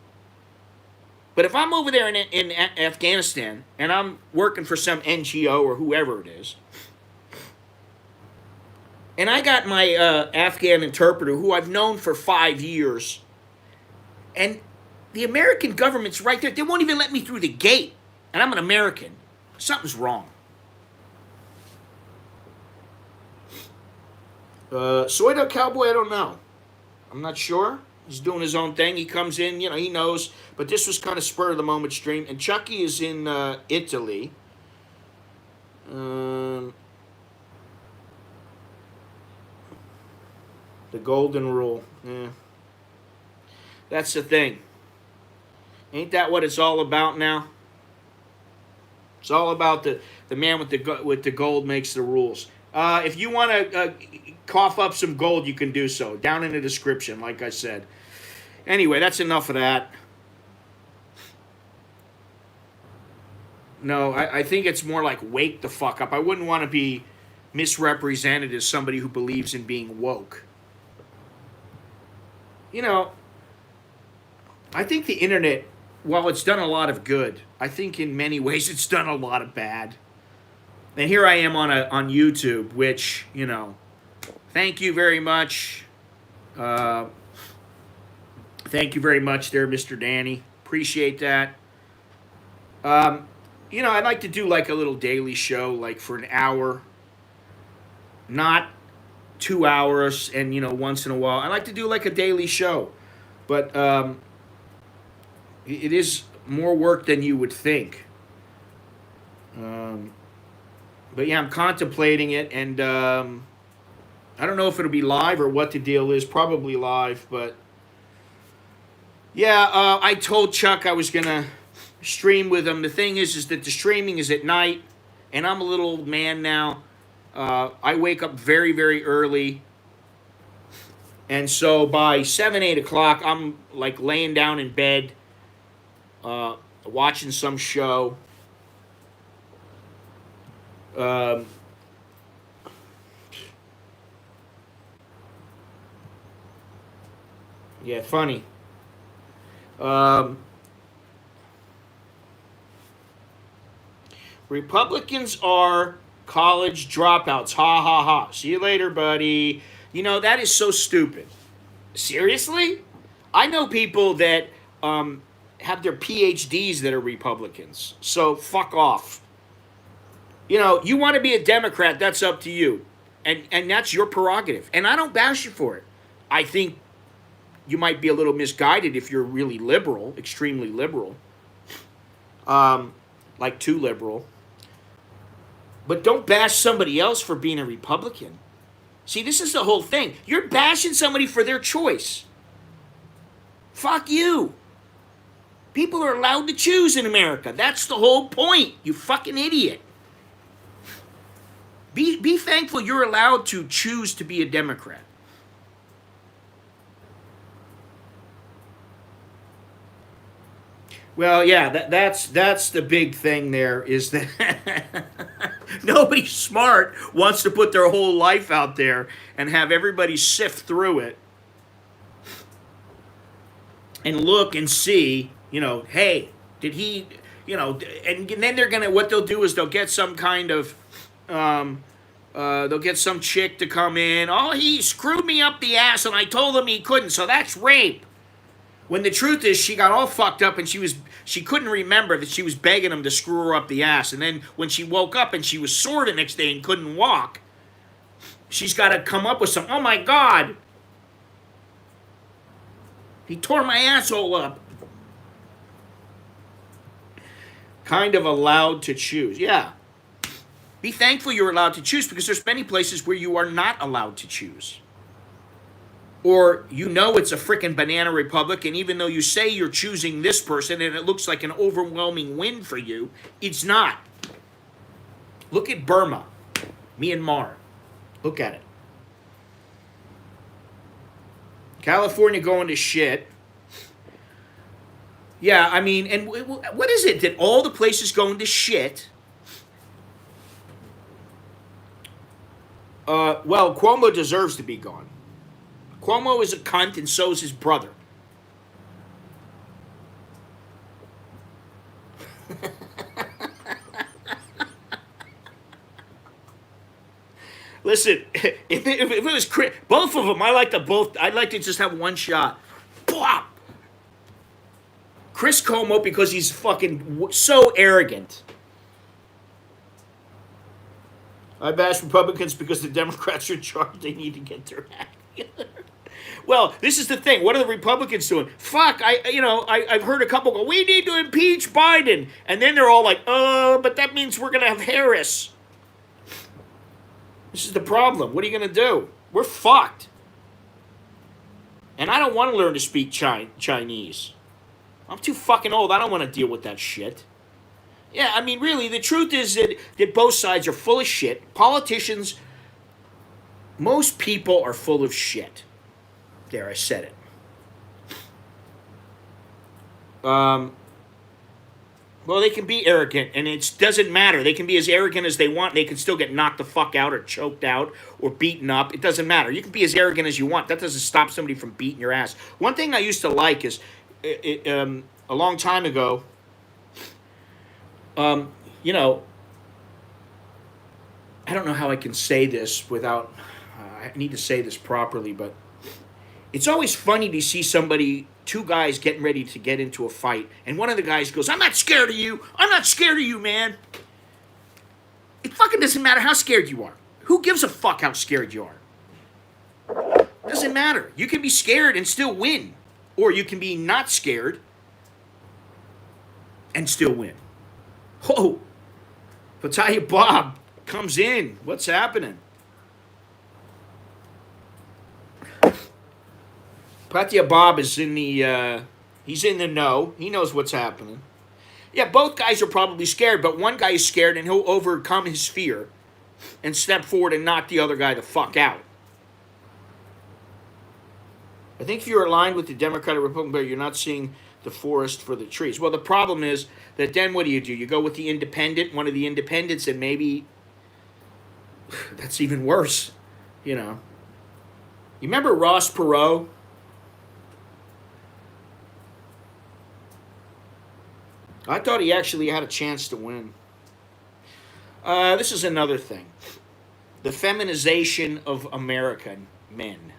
But if I'm over there in Afghanistan and I'm working for some NGO or whoever it is, and I got my Afghan interpreter who I've known for 5 years, and the American government's right there. They won't even let me through the gate, and I'm an American. Something's wrong. Soy Dog Cowboy, I don't know. I'm not sure. He's doing his own thing. He comes in, he knows. But this was kind of spur of the moment stream. And Chucky is in Italy. The golden rule. Yeah. That's the thing. Ain't that what it's all about now? It's all about the man with the gold makes the rules. If you want to cough up some gold, you can do so. Down in the description, like I said. Anyway, that's enough of that. No, I think it's more like wake the fuck up. I wouldn't want to be misrepresented as somebody who believes in being woke. I think the internet, while it's done a lot of good, I think in many ways it's done a lot of bad. And here I am on YouTube, which, thank you very much. Thank you very much there, Mr. Danny. Appreciate that. I'd like to do like a little daily show, like for an hour. Not 2 hours and, once in a while. I like to do like a daily show. But it is more work than you would think. But yeah, I'm contemplating it, and I don't know if it'll be live or what the deal is. Probably live, but yeah, I told Chuck I was gonna stream with him. The thing is that the streaming is at night, and I'm a little old man now. I wake up very, very early, and so by 7, 8 o'clock, I'm like laying down in bed, watching some show. Yeah, funny. Republicans are college dropouts. Ha ha ha. See you later, buddy. That is so stupid. Seriously? I know people that have their PhDs that are Republicans. So fuck off. You want to be a Democrat, that's up to you. And that's your prerogative. And I don't bash you for it. I think you might be a little misguided if you're really liberal, extremely liberal. Like too liberal. But don't bash somebody else for being a Republican. See, this is the whole thing. You're bashing somebody for their choice. Fuck you. People are allowed to choose in America. That's the whole point, you fucking idiot. Be thankful you're allowed to choose to be a Democrat. Well, yeah, that's the big thing there, is that nobody smart wants to put their whole life out there and have everybody sift through it and look and see, hey, did he, and then what they'll do is they'll get some kind of, they'll get some chick to come in. Oh, he screwed me up the ass and I told him he couldn't, so that's rape. When the truth is, she got all fucked up and she couldn't remember that she was begging him to screw her up the ass. And then when she woke up and she was sore the next day and couldn't walk, she's got to come up with some, oh my God, he tore my asshole up. Kind of allowed to choose. Yeah. Be thankful you're allowed to choose, because there's many places where you are not allowed to choose. Or it's a frickin' banana republic, and even though you say you're choosing this person and it looks like an overwhelming win for you, it's not. Look at Burma, Myanmar. Look at it. California going to shit. Yeah, I mean, and what is it that all the places going to shit? Well, Cuomo deserves to be gone. Cuomo is a cunt, and so is his brother. Listen, if it was both of them, I'd like to just have one shot. Plop. Chris Cuomo, because he's fucking so arrogant. I bash Republicans because the Democrats are in charge. They need to get their act together. Well, this is the thing. What are the Republicans doing? Fuck, I've heard a couple go, we need to impeach Biden. And then they're all like, oh, but that means we're going to have Harris. This is the problem. What are you going to do? We're fucked. And I don't want to learn to speak Chinese. I'm too fucking old. I don't want to deal with that shit. Yeah, I mean, really, the truth is that both sides are full of shit. Politicians, most people are full of shit. There, I said it. Well, they can be arrogant, and it doesn't matter. They can be as arrogant as they want. They can still get knocked the fuck out or choked out or beaten up. It doesn't matter. You can be as arrogant as you want. That doesn't stop somebody from beating your ass. One thing I used to like is, a long time ago, I don't know how I can say this without, I need to say this properly, but it's always funny to see two guys getting ready to get into a fight, and one of the guys goes, I'm not scared of you. I'm not scared of you, man. It fucking doesn't matter how scared you are. Who gives a fuck how scared you are? Doesn't matter. You can be scared and still win, or you can be not scared and still win. Oh, Pataya Bob comes in. What's happening? Pataya Bob is he's in the know. He knows what's happening. Yeah, both guys are probably scared, but one guy is scared and he'll overcome his fear and step forward and knock the other guy the fuck out. I think if you're aligned with the Democratic Republican, you're not seeing the forest for the trees. Well, the problem is that then what do? You go with the independent, one of the independents, and maybe that's even worse, You remember Ross Perot? I thought he actually had a chance to win. This is another thing. The feminization of American men.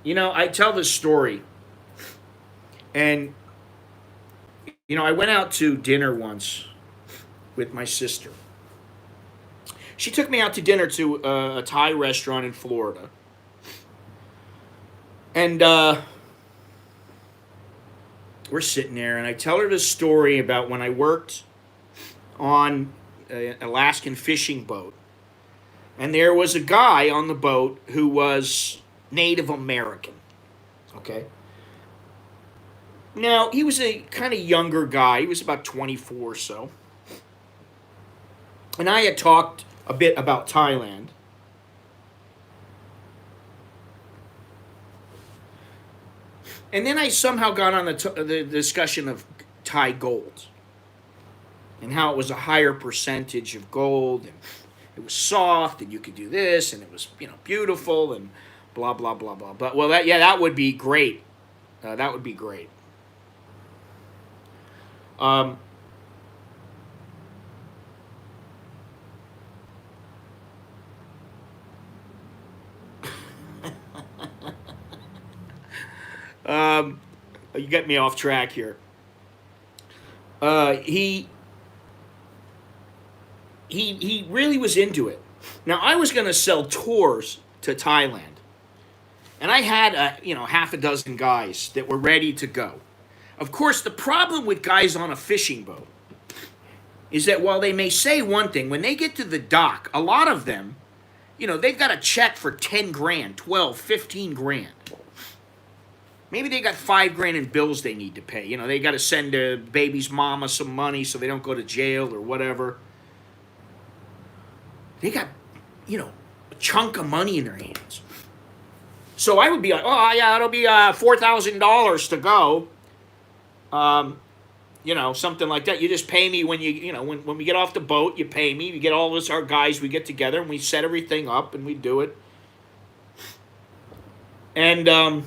I tell this story, and, I went out to dinner once with my sister. She took me out to dinner to a Thai restaurant in Florida. And we're sitting there, and I tell her this story about when I worked on an Alaskan fishing boat. And there was a guy on the boat who was Native American, okay? Now, he was a kind of younger guy. He was about 24 or so. And I had talked a bit about Thailand. And then I somehow got on the discussion of Thai gold and how it was a higher percentage of gold, and it was soft, and you could do this, and it was, beautiful, and blah, blah, blah, blah. But, well, that would be great. That would be great. You get me off track here. He really was into it. Now, I was going to sell tours to Thailand. And I had, half a dozen guys that were ready to go. Of course, the problem with guys on a fishing boat is that while they may say one thing, when they get to the dock, a lot of them, they've got a check for 10 grand, 12, 15 grand. Maybe they got $5 in bills they need to pay. They got to send their baby's mama some money so they don't go to jail or whatever. They got, chunk of money in their hands. So I would be like, oh yeah, it'll be $4,000 to go. Something like that. You just pay me when when we get off the boat, you pay me. We get all of us, our guys, we get together and we set everything up and we do it. And okay.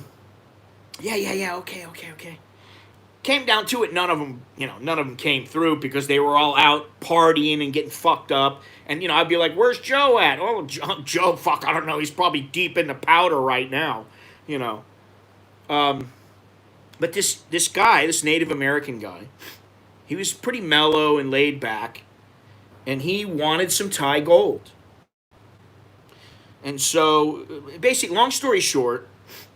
Came down to it, none of them came through because they were all out partying and getting fucked up. And I'd be like, "Where's Joe at?" "Oh, Joe, fuck, I don't know. He's probably deep in the powder right now." But this guy, this Native American guy, he was pretty mellow and laid back, and he wanted some Thai gold. And so, basically, long story short,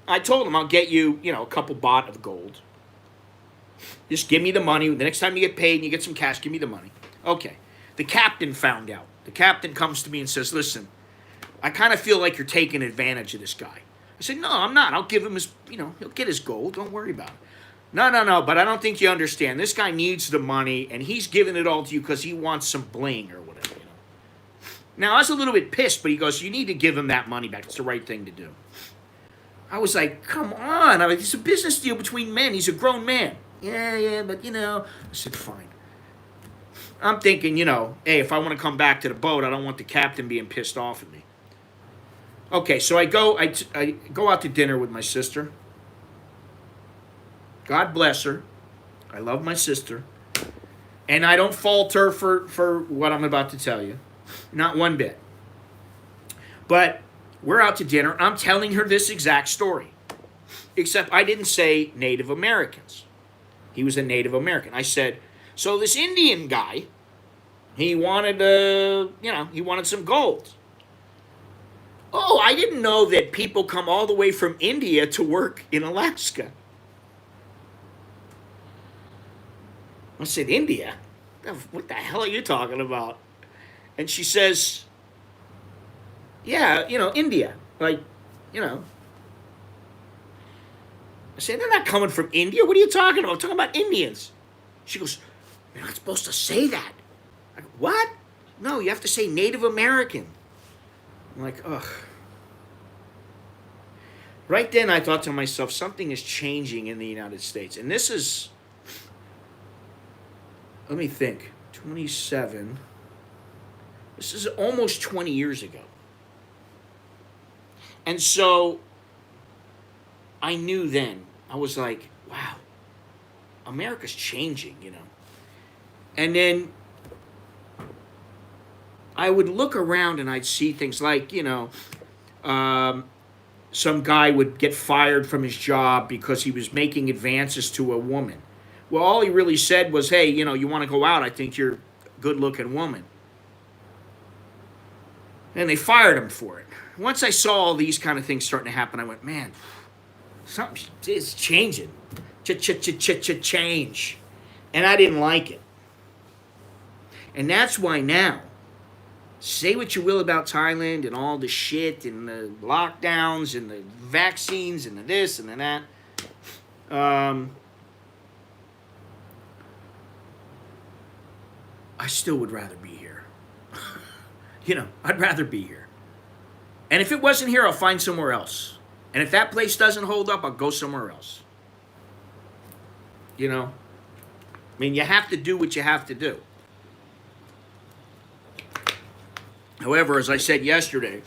I told him I'll get you, a couple baht of gold. Just give me the money. The next time you get paid and you get some cash, give me the money. Okay. The captain found out. The captain comes to me and says, "Listen, I kind of feel like you're taking advantage of this guy." I said, "No, I'm not. I'll give him his, he'll get his gold. Don't worry about it." No, but I don't think you understand. This guy needs the money, and he's giving it all to you because he wants some bling or whatever, Now, I was a little bit pissed, but he goes, "You need to give him that money back. It's the right thing to do." I was like, come on. It's a business deal between men. He's a grown man. Yeah, but I said, fine. I'm thinking, hey, if I want to come back to the boat, I don't want the captain being pissed off at me. Okay, so I go out to dinner with my sister. God bless her. I love my sister. And I don't fault her for what I'm about to tell you. Not one bit. But we're out to dinner. I'm telling her this exact story. Except I didn't say Native Americans. He was a Native American. I said, so this Indian guy, he wanted he wanted some gold. Oh, I didn't know that people come all the way from India to work in Alaska. I said, India? What the hell are you talking about? And she says, yeah, India. Like, I said, they're not coming from India. What are you talking about? I'm talking about Indians. She goes, you're not supposed to say that. I go, what? No, you have to say Native American. I'm like, ugh. Right then I thought to myself, something is changing in the United States. And this is, let me think, 27. This is almost 20 years ago. And so I knew then, I was like, wow, America's changing, And then I would look around and I'd see things like, some guy would get fired from his job because he was making advances to a woman. Well, all he really said was, hey, you want to go out? I think you're a good-looking woman. And they fired him for it. Once I saw all these kind of things starting to happen, I went, man, something is changing. Change. And I didn't like it. And that's why now, say what you will about Thailand and all the shit and the lockdowns and the vaccines and the this and the that. I still would rather be here. I'd rather be here. And if it wasn't here, I'll find somewhere else. And if that place doesn't hold up, I'll go somewhere else. You have to do what you have to do. However, as I said yesterday,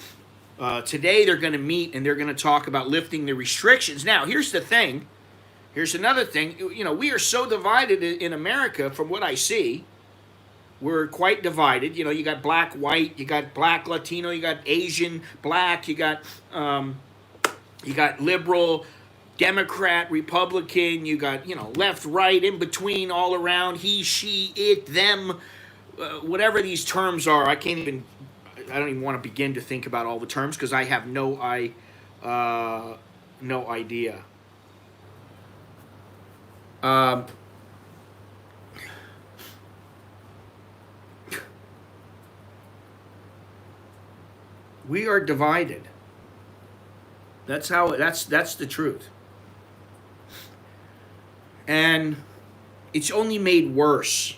today they're going to meet and they're going to talk about lifting the restrictions. Now, here's the thing. Here's another thing. We are so divided in America from what I see. We're quite divided. You got black, white, you got black, Latino, you got Asian, black, you got liberal, Democrat, Republican, you got, left, right, in between, all around, he, she, it, them, whatever these terms are. I don't even want to begin to think about all the terms because I have no idea. We are divided. That's the truth. And it's only made worse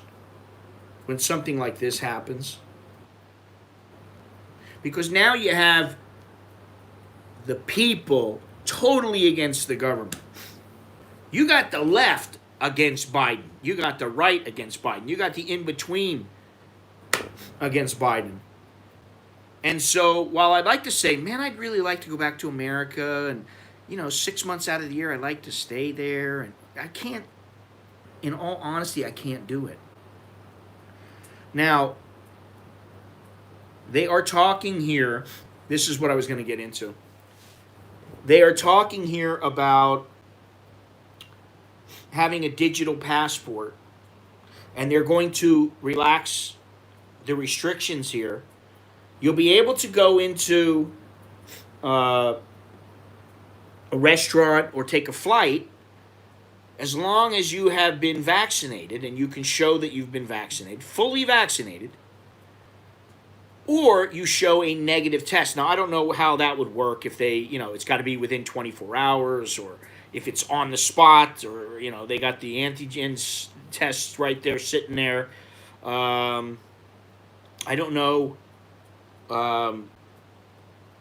when something like this happens. Because now you have the people totally against the government. You got the left against Biden. You got the right against Biden. You got the in-between against Biden. And so while I'd like to say, man, I'd really like to go back to America and, 6 months out of the year, I'd like to stay there. And I can't, in all honesty, I can't do it. Now, they are talking here, this is what I was going to get into. They are talking here about having a digital passport, and they're going to relax the restrictions here. You'll be able to go into a restaurant or take a flight as long as you have been vaccinated and you can show that you've been vaccinated, fully vaccinated, or you show a negative test. Now, I don't know how that would work if they, it's got to be within 24 hours or if it's on the spot or, they got the antigen tests right there sitting there. I don't know,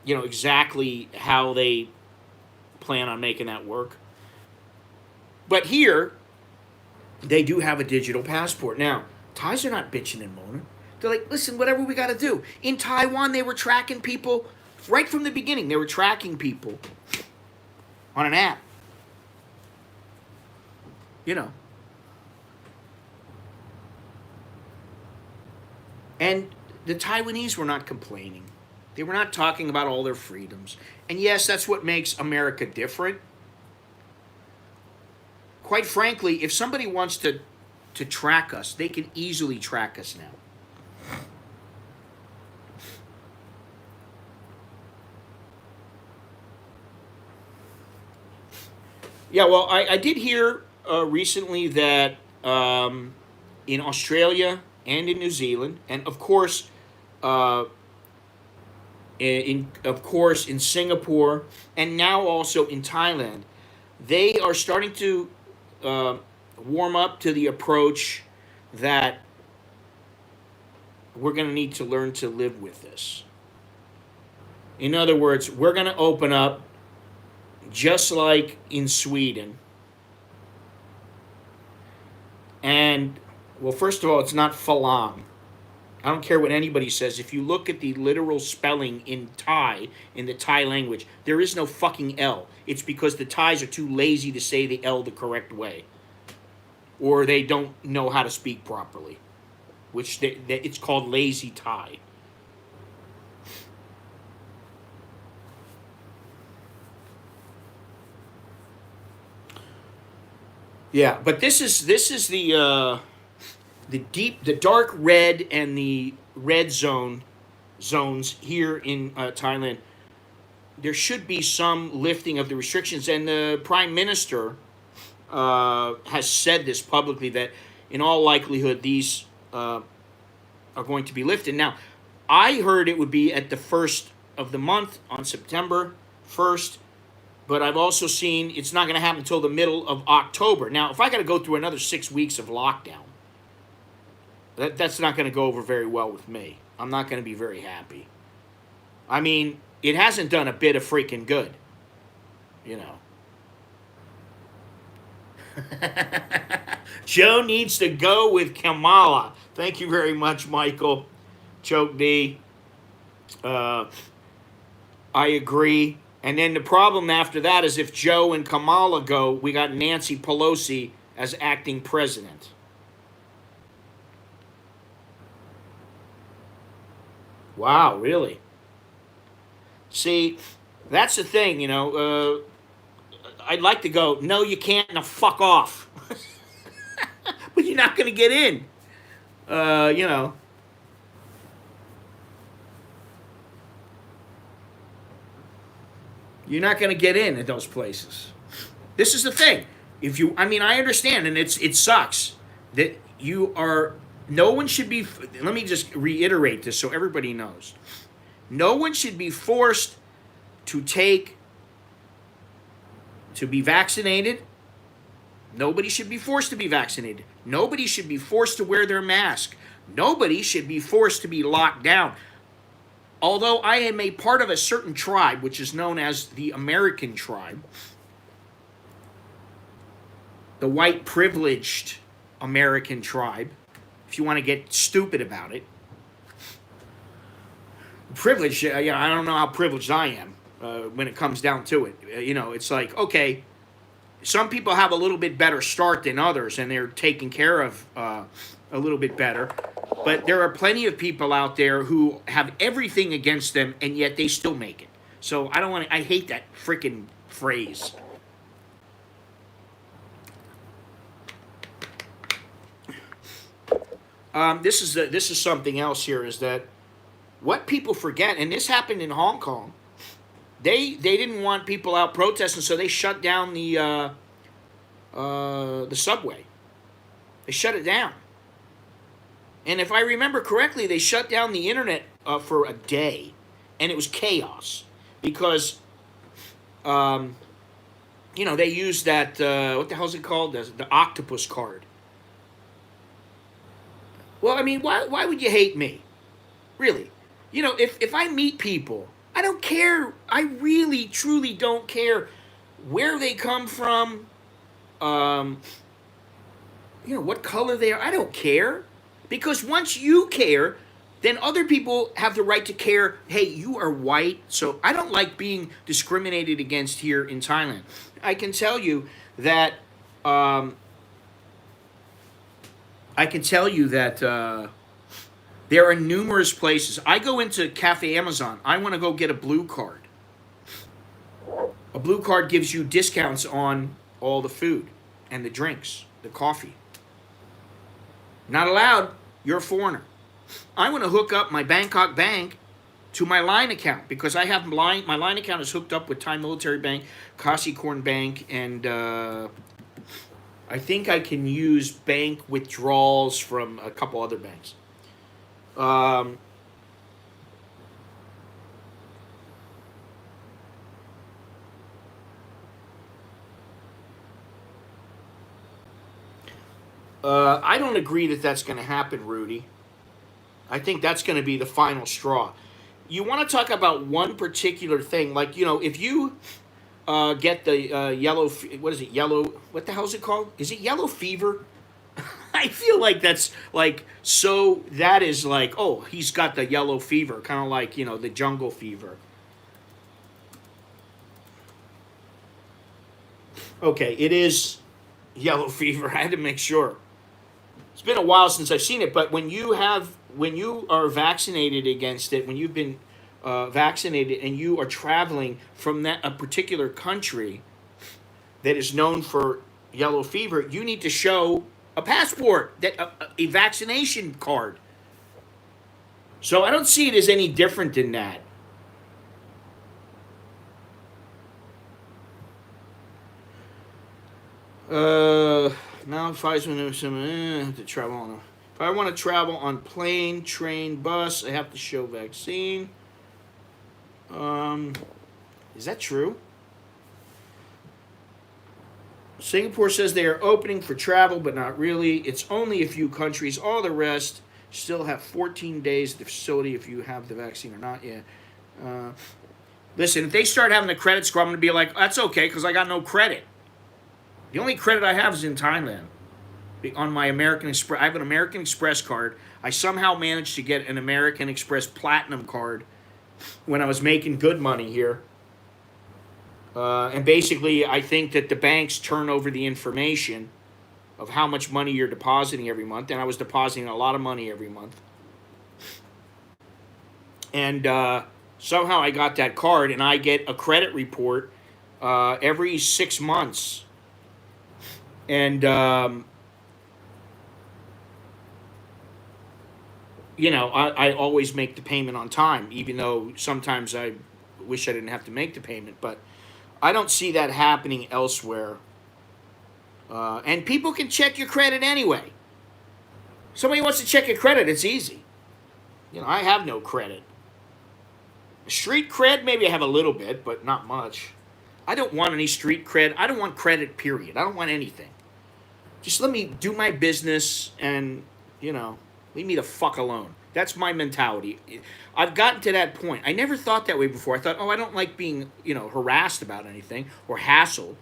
exactly how they plan on making that work. But here, they do have a digital passport. Now, Thais are not bitching and moaning. They're like, listen, whatever we got to do. In Taiwan, they were tracking people right from the beginning. They were tracking people on an app. And the Taiwanese were not complaining. They were not talking about all their freedoms. And yes, that's what makes America different. Quite frankly, if somebody wants to track us, they can easily track us now. Yeah, well, I did hear recently that in Australia and in New Zealand, and of course, in Singapore, and now also in Thailand, they are starting to warm up to the approach that we're going to need to learn to live with this. In other words, we're going to open up just like in Sweden. And, well, first of all, it's not falang. I don't care what anybody says. If you look at the literal spelling in Thai, in the Thai language, there is no fucking L. It's because the Thais are too lazy to say the L the correct way. Or they don't know how to speak properly. It's called lazy Thai. Yeah, but this is the dark red and the red zones here in Thailand. There should be some lifting of the restrictions, and the Prime Minister has said this publicly, that in all likelihood these are going to be lifted. Now, I heard it would be at the first of the month on September 1st. But I've also seen it's not going to happen until the middle of October. Now, if I got to go through another 6 weeks of lockdown, that's not going to go over very well with me. I'm not going to be very happy. I mean, it hasn't done a bit of freaking good. Joe needs to go with Kamala. Thank you very much, Michael. Choke D. I agree. And then the problem after that is if Joe and Kamala go, we got Nancy Pelosi as acting president. Wow, really? See, that's the thing, I'd like to go, no, you can't, now fuck off. But you're not going to get in. You're not going to get in at those places. This is the thing. I understand, and it sucks that no one should be, let me just reiterate this so everybody knows. No one should be forced to be vaccinated. Nobody should be forced to be vaccinated. Nobody should be forced to wear their mask. Nobody should be forced to be locked down. although I am a part of a certain tribe, which is known as the American tribe, the white privileged American tribe, if you want to get stupid about it. Privileged, I don't know how privileged I am when it comes down to it. It's like, okay, some people have a little bit better start than others, and they're taken care of a little bit better. But there are plenty of people out there who have everything against them, and yet they still make it. So I hate that freaking phrase. This is something else here, is that what people forget, and this happened in Hong Kong, they didn't want people out protesting, so they shut down the subway. They shut it down. And if I remember correctly, they shut down the internet for a day, and it was chaos because, they used that, what the hell is it called? The octopus card. Well, I mean, why would you hate me? Really? If I meet people, I don't care. I really, truly don't care where they come from, what color they are. I don't care. Because once you care, then other people have the right to care. Hey, you are white, so I don't like being discriminated against here in Thailand. I can tell you that there are numerous places. I go into Cafe Amazon. I want to go get a blue card. A blue card gives you discounts on all the food and the drinks, the coffee. Not allowed. You're a foreigner. I want to hook up my Bangkok bank to my line account because my line account is hooked up with Thai Military Bank, CASHAPP Bank, and I think I can use bank withdrawals from a couple other banks. I don't agree that that's going to happen, Rudy. I think that's going to be the final straw. You want to talk about one particular thing, like, if you get the yellow, what is it, what the hell is it called? Is it yellow fever? I feel like that's like, so that is like, oh, he's got the yellow fever, kind of like, the jungle fever. Okay, it is yellow fever. I had to make sure. It's been a while since I've seen it, but when you are vaccinated against it, when you've been vaccinated and you are traveling from a particular country that is known for yellow fever, you need to show a passport, a vaccination card. So I don't see it as any different than that. Now if I have to travel on if I want to travel on plane, train, bus, I have to show vaccine. Is that true? Singapore says they are opening for travel, but not really. It's only a few countries. All the rest still have 14 days at the facility if you have the vaccine or not yet. Listen, if they start having the credit score, I'm going to be like, that's okay, because I got no credit. The only credit I have is in Thailand. On my American Express, I have an American Express card. I somehow managed to get an American Express Platinum card when I was making good money here. And basically, I think that the banks turn over the information of how much money you're depositing every month. And I was depositing a lot of money every month. And somehow I got that card, and I get a credit report every 6 months. And, I always make the payment on time, even though sometimes I wish I didn't have to make the payment. But I don't see that happening elsewhere. And people can check your credit anyway. Somebody wants to check your credit, it's easy. I have no credit. Street cred, maybe I have a little bit, but not much. I don't want any street cred. I don't want credit, period. I don't want anything. Just let me do my business and, leave me the fuck alone. That's my mentality. I've gotten to that point. I never thought that way before. I thought, oh, I don't like being, harassed about anything or hassled.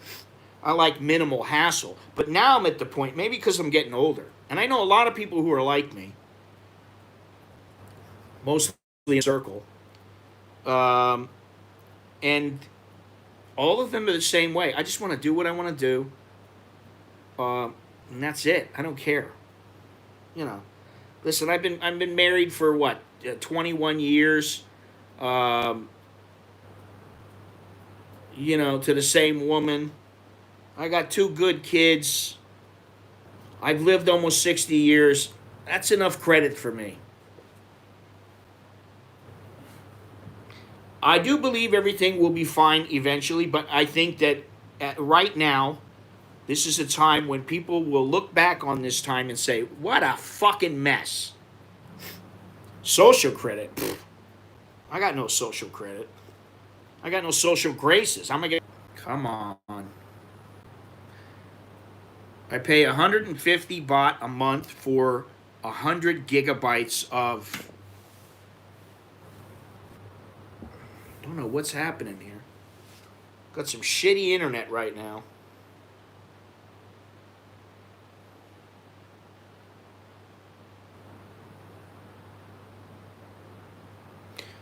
I like minimal hassle. But now I'm at the point, maybe because I'm getting older, and I know a lot of people who are like me, mostly in circle, um, and all of them are the same way. I just want to do what I want to do, and that's it. I don't care. You know, listen, I've been married for what, 21 years. Um, to the same woman. I got two good kids. I've lived almost 60 years. That's enough credit for me. I do believe everything will be fine eventually, but I think that right now, this is a time when people will look back on this time and say, what a fucking mess. Social credit. Pfft, I got no social credit. I got no social graces. I'm gonna get. Come on. I pay 150 baht a month for 100 gigabytes of. I don't know what's happening here. Got some shitty internet right now.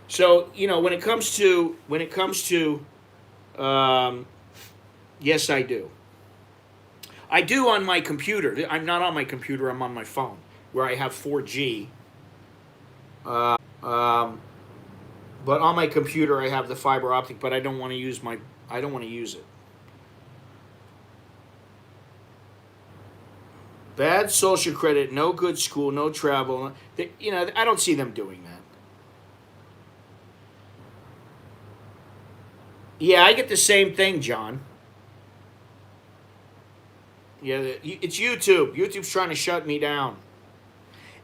So when it comes to, um, yes, I do. I do on my computer. I'm not on my computer. I'm on my phone, where I have 4G. Um, but on my computer, I have the fiber optic. But I don't want to use my. I don't want to use it. Bad social credit, no good school, no travel. I don't see them doing that. Yeah, I get the same thing, John. Yeah, it's YouTube. YouTube's trying to shut me down.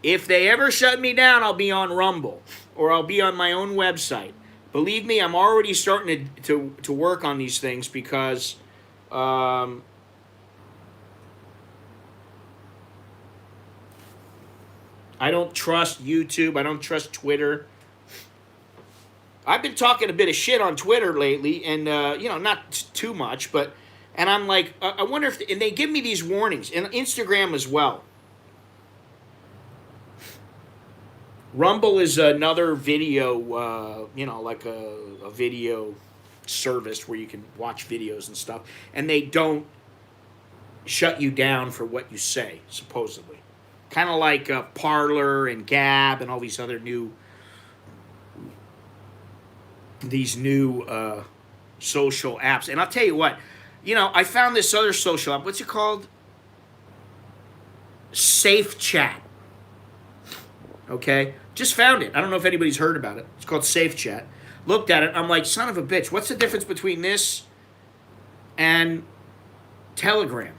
If they ever shut me down, I'll be on Rumble or I'll be on my own website. Believe me, I'm already starting to work on these things because um, I don't trust YouTube. I don't trust Twitter. I've been talking a bit of shit on Twitter lately, and not too much, but and I'm like, I wonder if, and they give me these warnings, and Instagram as well. Rumble is another video, like a video service where you can watch videos and stuff, and they don't shut you down for what you say, supposedly. Kind of like Parler and Gab and all these new social apps. And I'll tell you what, I found this other social app. What's it called? Safe Chat. Okay? Just found it. I don't know if anybody's heard about it. It's called Safe Chat. Looked at it. I'm like, son of a bitch. What's the difference between this and Telegram?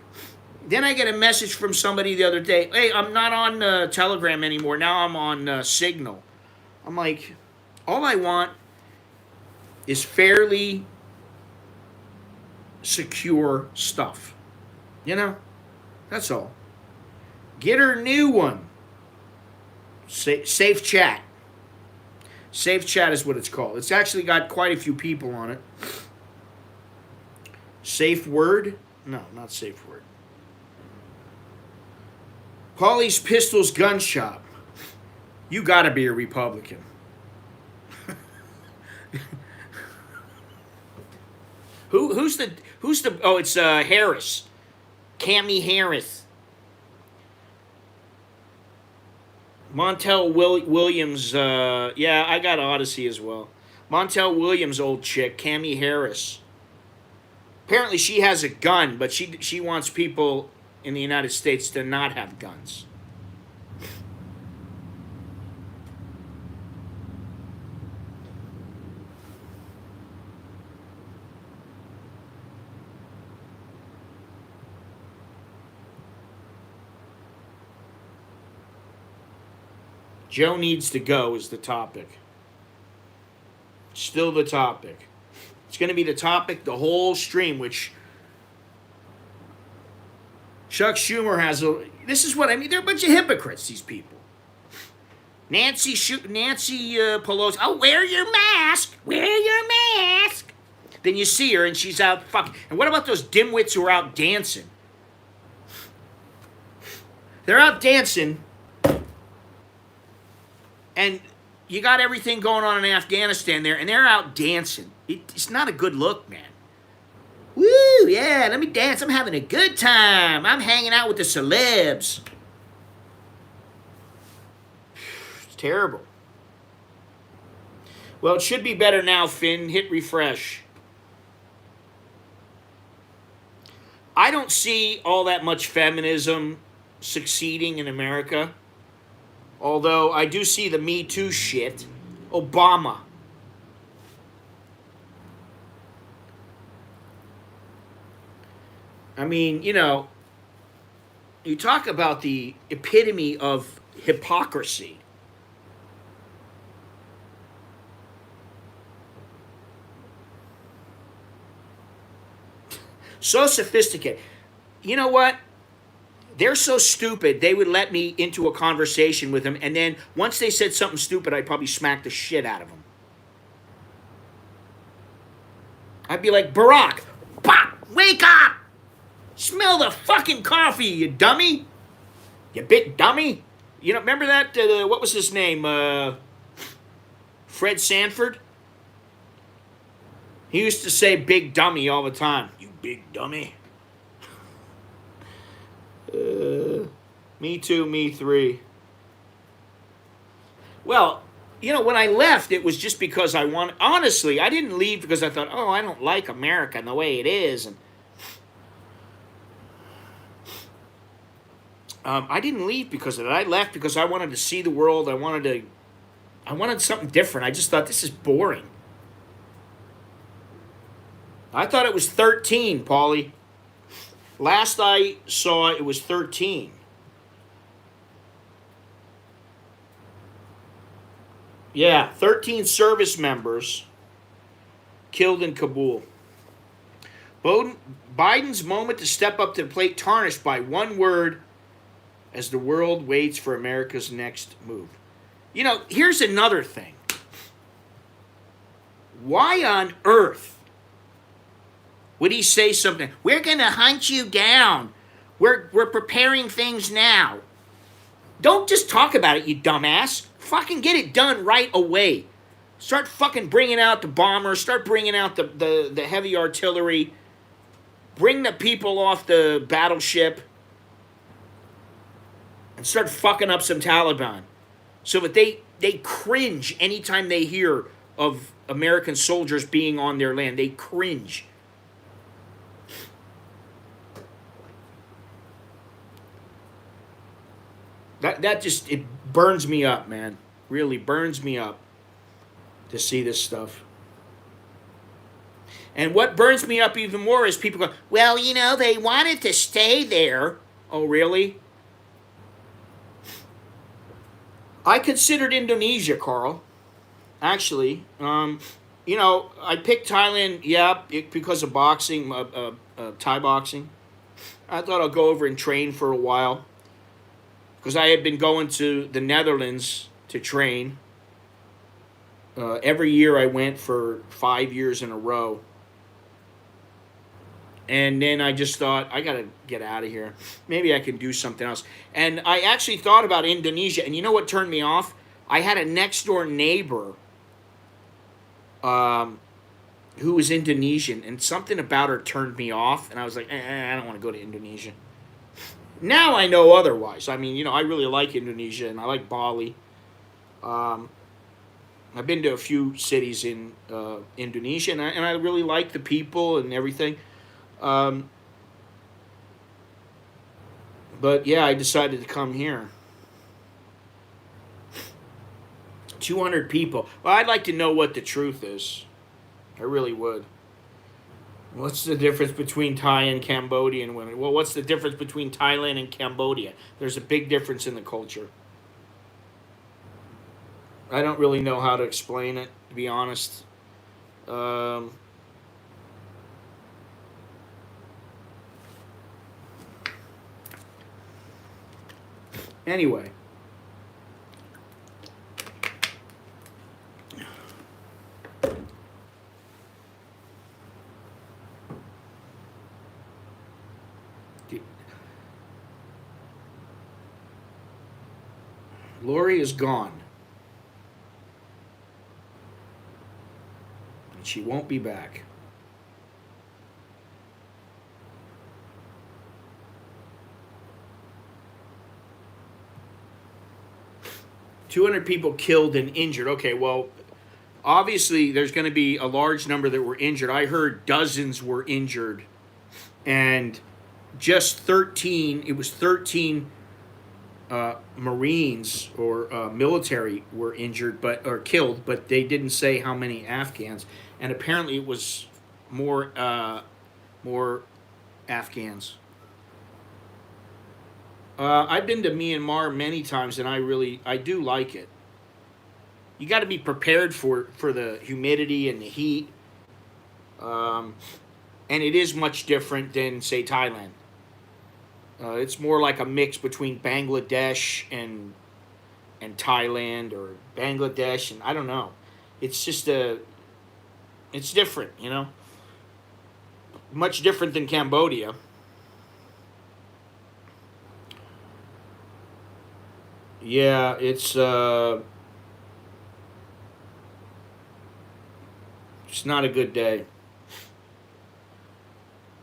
Then I get a message from somebody the other day. Hey, I'm not on Telegram anymore. Now I'm on Signal. I'm like, all I want is fairly secure stuff. That's all. Get her new one. Safe Chat. Safe Chat is what it's called. It's actually got quite a few people on it. Safe Word? No, not Safe Word. Paulie's Pistols Gun Shop. You gotta be a Republican. Who's the oh, it's Harris. Cammy Harris. Montel Williams, yeah, I got Odyssey as well. Montel Williams' old chick, Cammy Harris. Apparently she has a gun, but she wants people in the United States to not have guns. Joe needs to go is the topic. Still the topic. It's going to be the topic the whole stream, which Chuck Schumer has a... This is what I mean. They're a bunch of hypocrites, these people. Nancy Pelosi. Oh, wear your mask. Wear your mask. Then you see her and she's out fucking. And what about those dimwits who are out dancing? They're out dancing, and you got everything going on in Afghanistan there, and they're out dancing. It's not a good look, man. Woo, yeah, let me dance. I'm having a good time. I'm hanging out with the celebs. It's terrible. Well, it should be better now, Finn. Hit refresh. I don't see all that much feminism succeeding in America. Although I do see the Me Too shit. Obama. I mean, you know, you talk about the epitome of hypocrisy. So sophisticated. You know what? They're so stupid, they would let me into a conversation with them, and then once they said something stupid, I'd probably smack the shit out of them. I'd be like, Barack, pop, wake up! Smell the fucking coffee, you dummy! You big dummy! You know, remember that, what was his name? Fred Sanford? He used to say big dummy all the time. You big dummy. Me too, me three. Well, you know, when I left, it was just because I wanted. Honestly, I didn't leave because I thought, oh, I don't like America and the way it is. And I didn't leave because of it. I left because I wanted to see the world. I wanted something different. I just thought this is boring. I thought it was 13, Paulie. Last I saw, it was 13. Yeah, 13 service members killed in Kabul. Biden's moment to step up to the plate tarnished by one word as the world waits for America's next move. You know, here's another thing. Why on earth would he say something? We're going to hunt you down. We're preparing things now. Don't just talk about it, you dumbass. Fucking get it done right away. Start fucking bringing out the bombers. Start bringing out the heavy artillery. Bring the people off the battleship. And start fucking up some Taliban. So that they cringe anytime they hear of American soldiers being on their land. They cringe. That just, it burns me up, man. Really burns me up to see this stuff. And what burns me up even more is people go, well, you know, they wanted to stay there. Oh, really? I considered Indonesia, Carl. Actually, you know, I picked Thailand, yeah, because of boxing, Thai boxing. I thought I'll go over and train for a while. Because I had been going to the Netherlands to train. Every year I went for 5 years in a row. And then I just thought, I got to get out of here. Maybe I can do something else. And I actually thought about Indonesia. And you know what turned me off? I had a next door neighbor who was Indonesian. And something about her turned me off. And I was like, I don't want to go to Indonesia. Now I know otherwise. I mean, you know, I really like Indonesia and I like Bali. I've been to a few cities in Indonesia and I really like the people and everything. But yeah, I decided to come here. 200 people. Well, I'd like to know what the truth is. I really would. What's the difference between Thai and Cambodian women? Well, what's the difference between Thailand and Cambodia? There's a big difference in the culture. I don't really know how to explain it, to be honest. Anyway. Lori is gone. And she won't be back. "200 people killed and injured." Okay, well, obviously there's going to be a large number that were injured. I heard dozens were injured. And just 13, it was 13 Marines or military were injured or killed, but they didn't say how many Afghans. And apparently it was more Afghans. I've been to Myanmar many times, and I do like it. You got to be prepared for the humidity and the heat, and it is much different than, say, Thailand. It's more like a mix between Bangladesh and Thailand, or Bangladesh, and I don't know. It's just it's different, you know. Much different than Cambodia. Yeah, it's not a good day.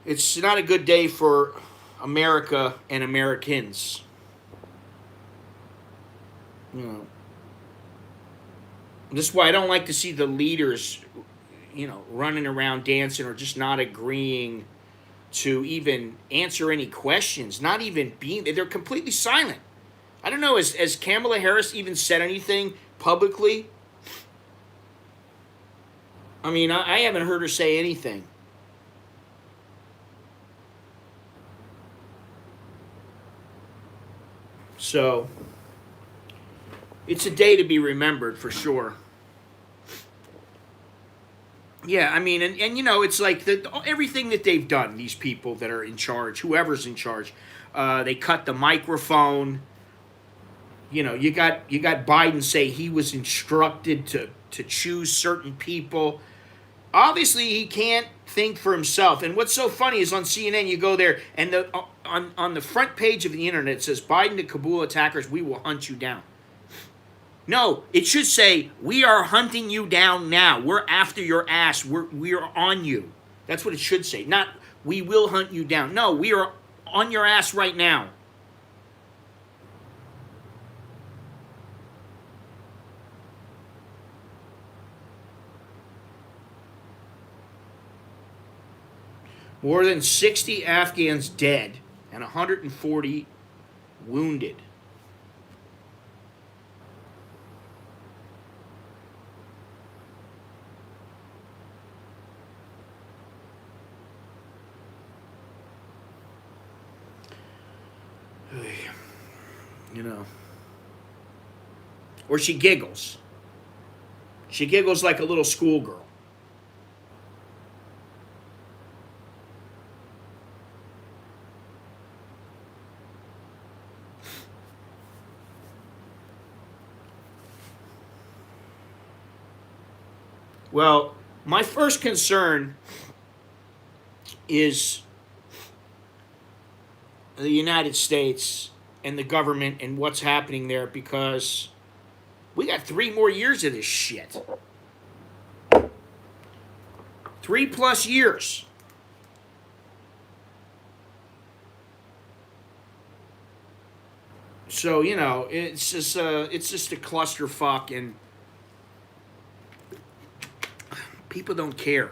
It's not a good day for America and Americans. You know, this is why I don't like to see the leaders, running around dancing or just not agreeing to even answer any questions. Not even they're completely silent. I don't know. Has Kamala Harris even said anything publicly? I mean, I haven't heard her say anything. So, it's a day to be remembered for sure. Yeah, I mean, and it's like everything that they've done, these people that are in charge, whoever's in charge, they cut the microphone. You got Biden say he was instructed to choose certain people. Obviously, he can't think for himself. And what's so funny is on CNN, you go there, and on the front page of the internet, it says, "Biden to Kabul attackers, we will hunt you down." No, it should say, "We are hunting you down now. We're after your ass. We're on you." That's what it should say. Not, "We will hunt you down." No, we are on your ass right now. More than 60 Afghans dead and 140 wounded. You know. Or she giggles. She giggles like a little schoolgirl. Well, my first concern is the United States and the government and what's happening there, because we got 3 more years of this shit. 3+ years. So, it's just a clusterfuck, and people don't care.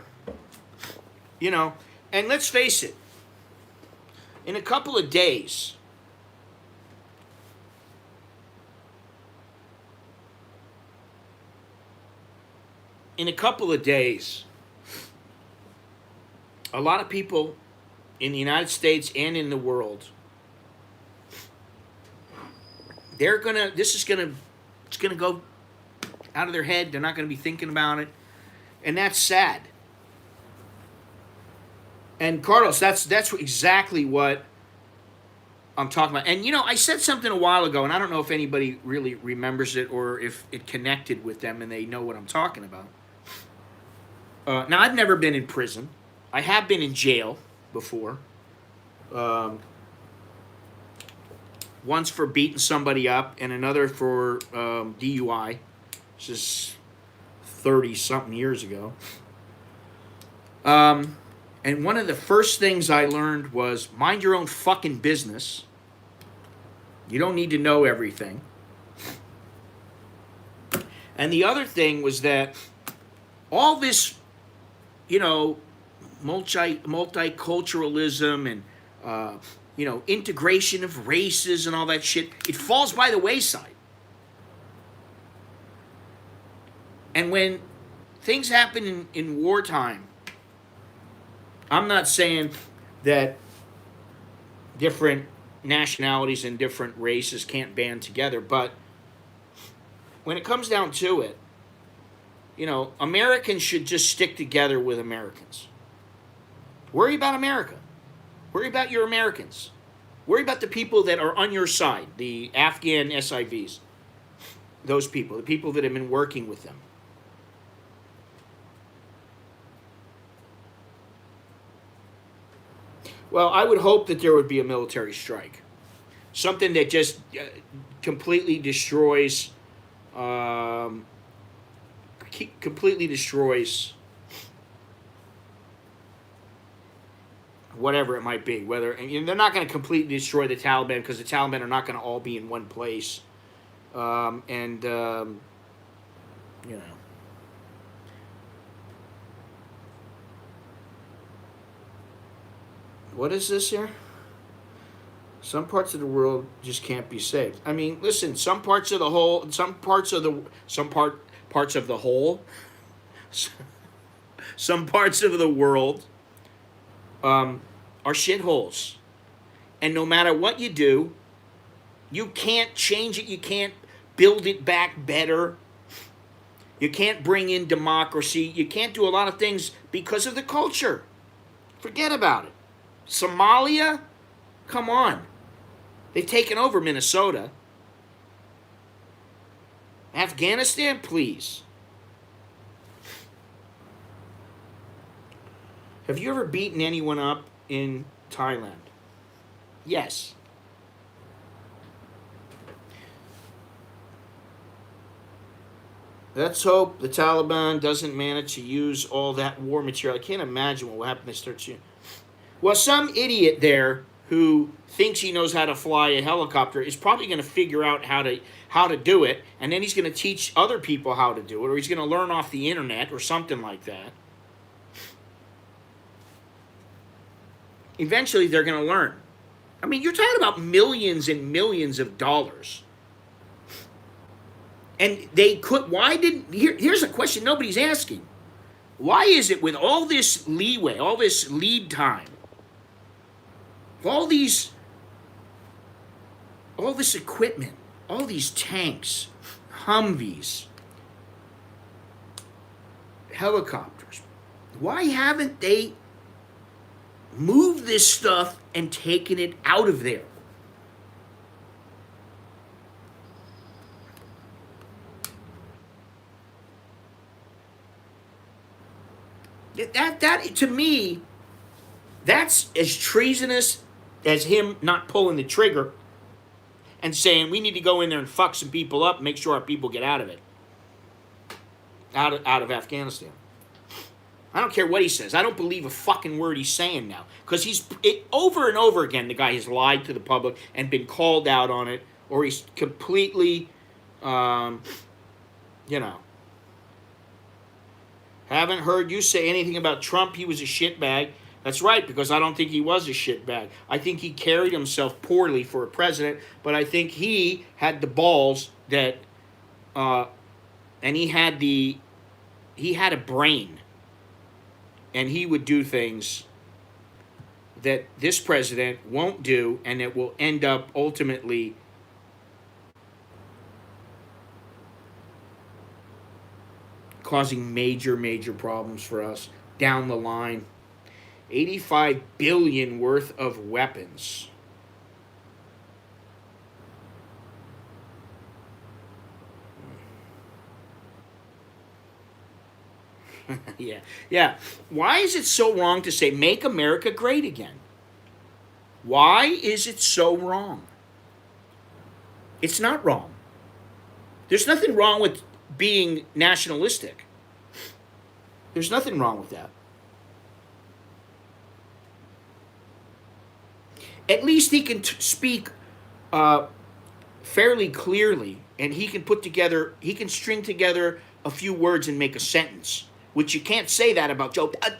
And let's face it, in a couple of days, a lot of people in the United States and in the world, it's gonna go out of their head. They're not gonna be thinking about it. And that's sad. And Carlos, that's exactly what I'm talking about. And I said something a while ago, and I don't know if anybody really remembers it or if it connected with them and they know what I'm talking about. Now, I've never been in prison. I have been in jail before. Once for beating somebody up, and another for DUI. This is 30-something years ago. And one of the first things I learned was mind your own fucking business. You don't need to know everything. And the other thing was that all this, multiculturalism and, integration of races and all that shit, it falls by the wayside. And when things happen in wartime, I'm not saying that different nationalities and different races can't band together, but when it comes down to it, Americans should just stick together with Americans. Worry about America. Worry about your Americans. Worry about the people that are on your side, the Afghan SIVs. Those people, the people that have been working with them. Well, I would hope that there would be a military strike. Something that just completely destroys whatever it might be. Whether, and they're not going to completely destroy the Taliban, because the Taliban are not going to all be in one place. What is this here? Some parts of the world just can't be saved. I mean, listen, some parts of the whole, some parts of the whole, some parts of the world are shitholes. And no matter what you do, you can't change it. You can't build it back better. You can't bring in democracy. You can't do a lot of things because of the culture. Forget about it. Somalia? Come on. They've taken over Minnesota. Afghanistan? Please. Have you ever beaten anyone up in Thailand? Yes. Let's hope the Taliban doesn't manage to use all that war material. I can't imagine what will happen if they start shooting. Well, some idiot there who thinks he knows how to fly a helicopter is probably going to figure out how to do it, and then he's going to teach other people how to do it, or he's going to learn off the internet or something like that. Eventually, they're going to learn. I mean, you're talking about millions and millions of dollars. And they could, here's a question nobody's asking. Why is it with all this leeway, all this lead time, all this equipment, all these tanks, Humvees, helicopters, why haven't they moved this stuff and taken it out of there? That to me, that's as treasonous as him not pulling the trigger and saying we need to go in there and fuck some people up and make sure our people get out of it, out of Afghanistan. I don't care what he says. I don't believe a fucking word he's saying now, because over and over again the guy has lied to the public and been called out on it, or he's completely, Haven't heard you say anything about Trump. He was a shitbag. That's right, because I don't think he was a shitbag. I think he carried himself poorly for a president, but I think he had the balls that, and he had a brain, and he would do things that this president won't do, and it will end up ultimately causing major, major problems for us down the line. 85 billion worth of weapons. Yeah. Why is it so wrong to say make America great again? Why is it so wrong? It's not wrong. There's nothing wrong with being nationalistic. There's nothing wrong with that. At least he can speak fairly clearly, and he can string together a few words and make a sentence, which you can't say that about Joe. I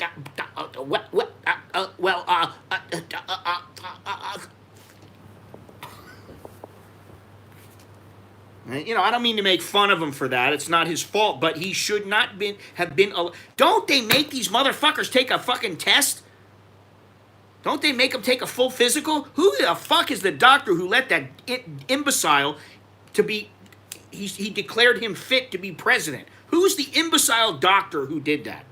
don't mean to make fun of him for that. It's not his fault, but he should not have been. Don't they make these motherfuckers take a fucking test? Don't they make them take a full physical? Who the fuck is the doctor who let that imbecile to be? He declared him fit to be president. Who's the imbecile doctor who did that?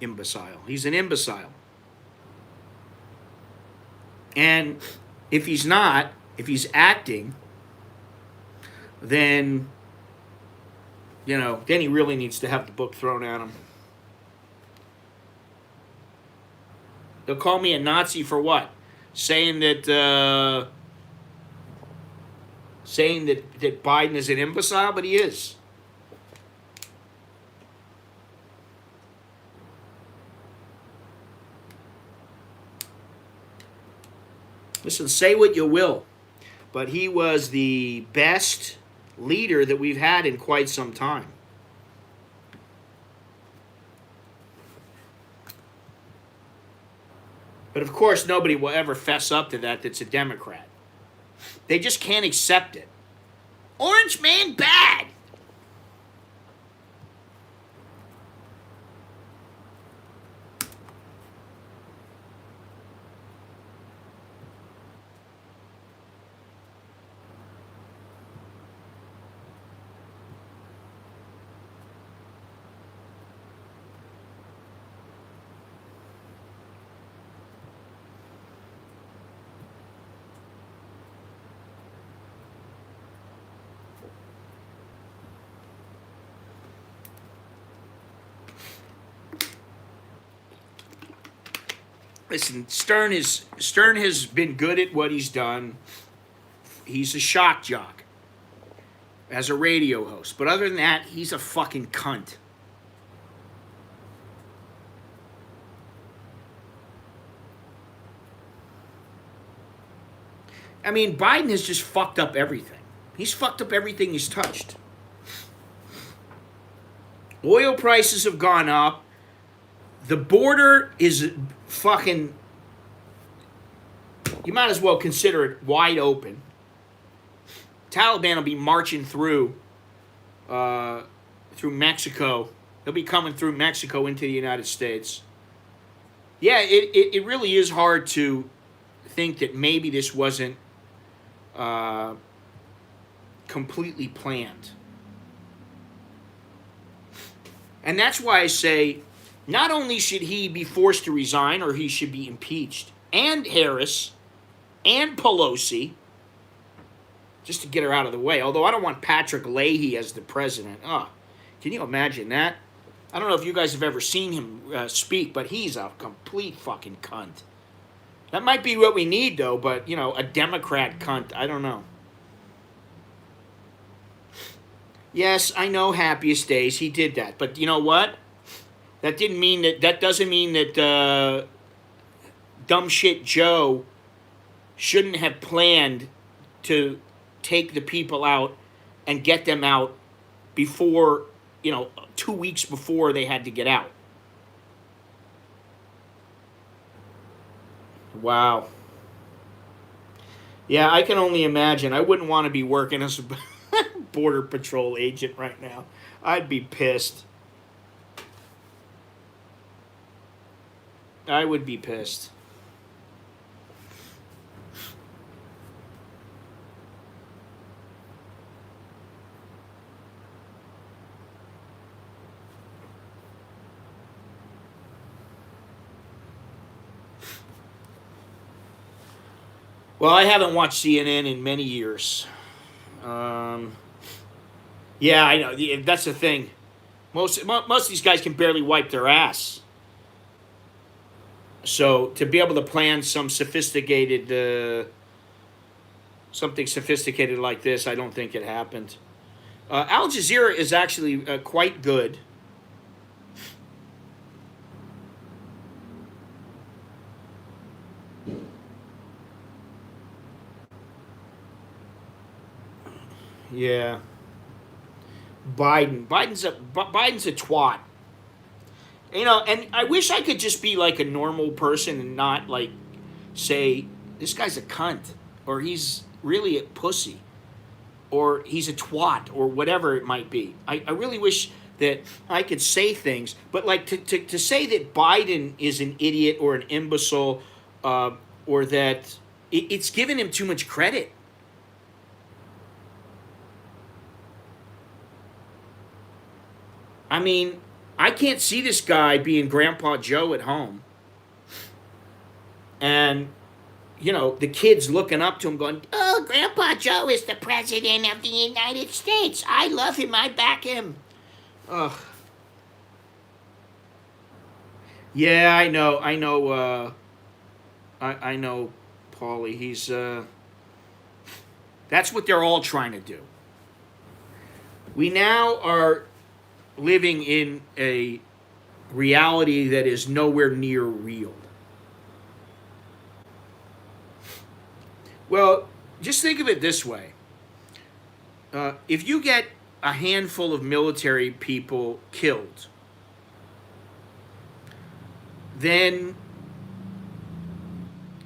Imbecile. He's an imbecile. And if he's acting, then, then he really needs to have the book thrown at him. They'll call me a Nazi for what? Saying that Biden is an imbecile, but he is. Listen, say what you will, but he was the best leader that we've had in quite some time. But of course, nobody will ever fess up to that that's a Democrat. They just can't accept it. Orange man bad. Listen, Stern has been good at what he's done. He's a shock jock as a radio host. But other than that, he's a fucking cunt. I mean, Biden has just fucked up everything. He's fucked up everything he's touched. Oil prices have gone up. The border is fucking, you might as well consider it wide open. Taliban will be marching through Mexico. They'll be coming through Mexico into the United States. Yeah, it really is hard to think that maybe this wasn't completely planned. And that's why I say, not only should he be forced to resign, or he should be impeached, and Harris, and Pelosi, just to get her out of the way. Although I don't want Patrick Leahy as the president. Oh, can you imagine that? I don't know if you guys have ever seen him speak, but he's a complete fucking cunt. That might be what we need, though, but, a Democrat cunt, I don't know. Yes, I know, happiest days, he did that. But you know what? That doesn't mean that dumb shit Joe shouldn't have planned to take the people out and get them out before, 2 weeks before they had to get out. Wow. Yeah, I can only imagine. I wouldn't want to be working as a Border Patrol agent right now. I'd be pissed. I would be pissed. Well, I haven't watched CNN in many years. Yeah, I know. That's the thing. Most of these guys can barely wipe their ass. So to be able to plan something sophisticated like this, I don't think it happened. Al Jazeera is actually quite good. Yeah, Biden's a twat. And I wish I could just be like a normal person and not like say this guy's a cunt or he's really a pussy or he's a twat or whatever it might be. I really wish that I could say things, but like to say that Biden is an idiot or an imbecile, or that it's given him too much credit. I mean, I can't see this guy being Grandpa Joe at home and the kids looking up to him going, "Oh, Grandpa Joe is the president of the United States. I love him. I back him." Ugh. Yeah, I know. I know, Paulie. That's what they're all trying to do. We now are living in a reality that is nowhere near real. Well, just think of it this way. If you get a handful of military people killed, then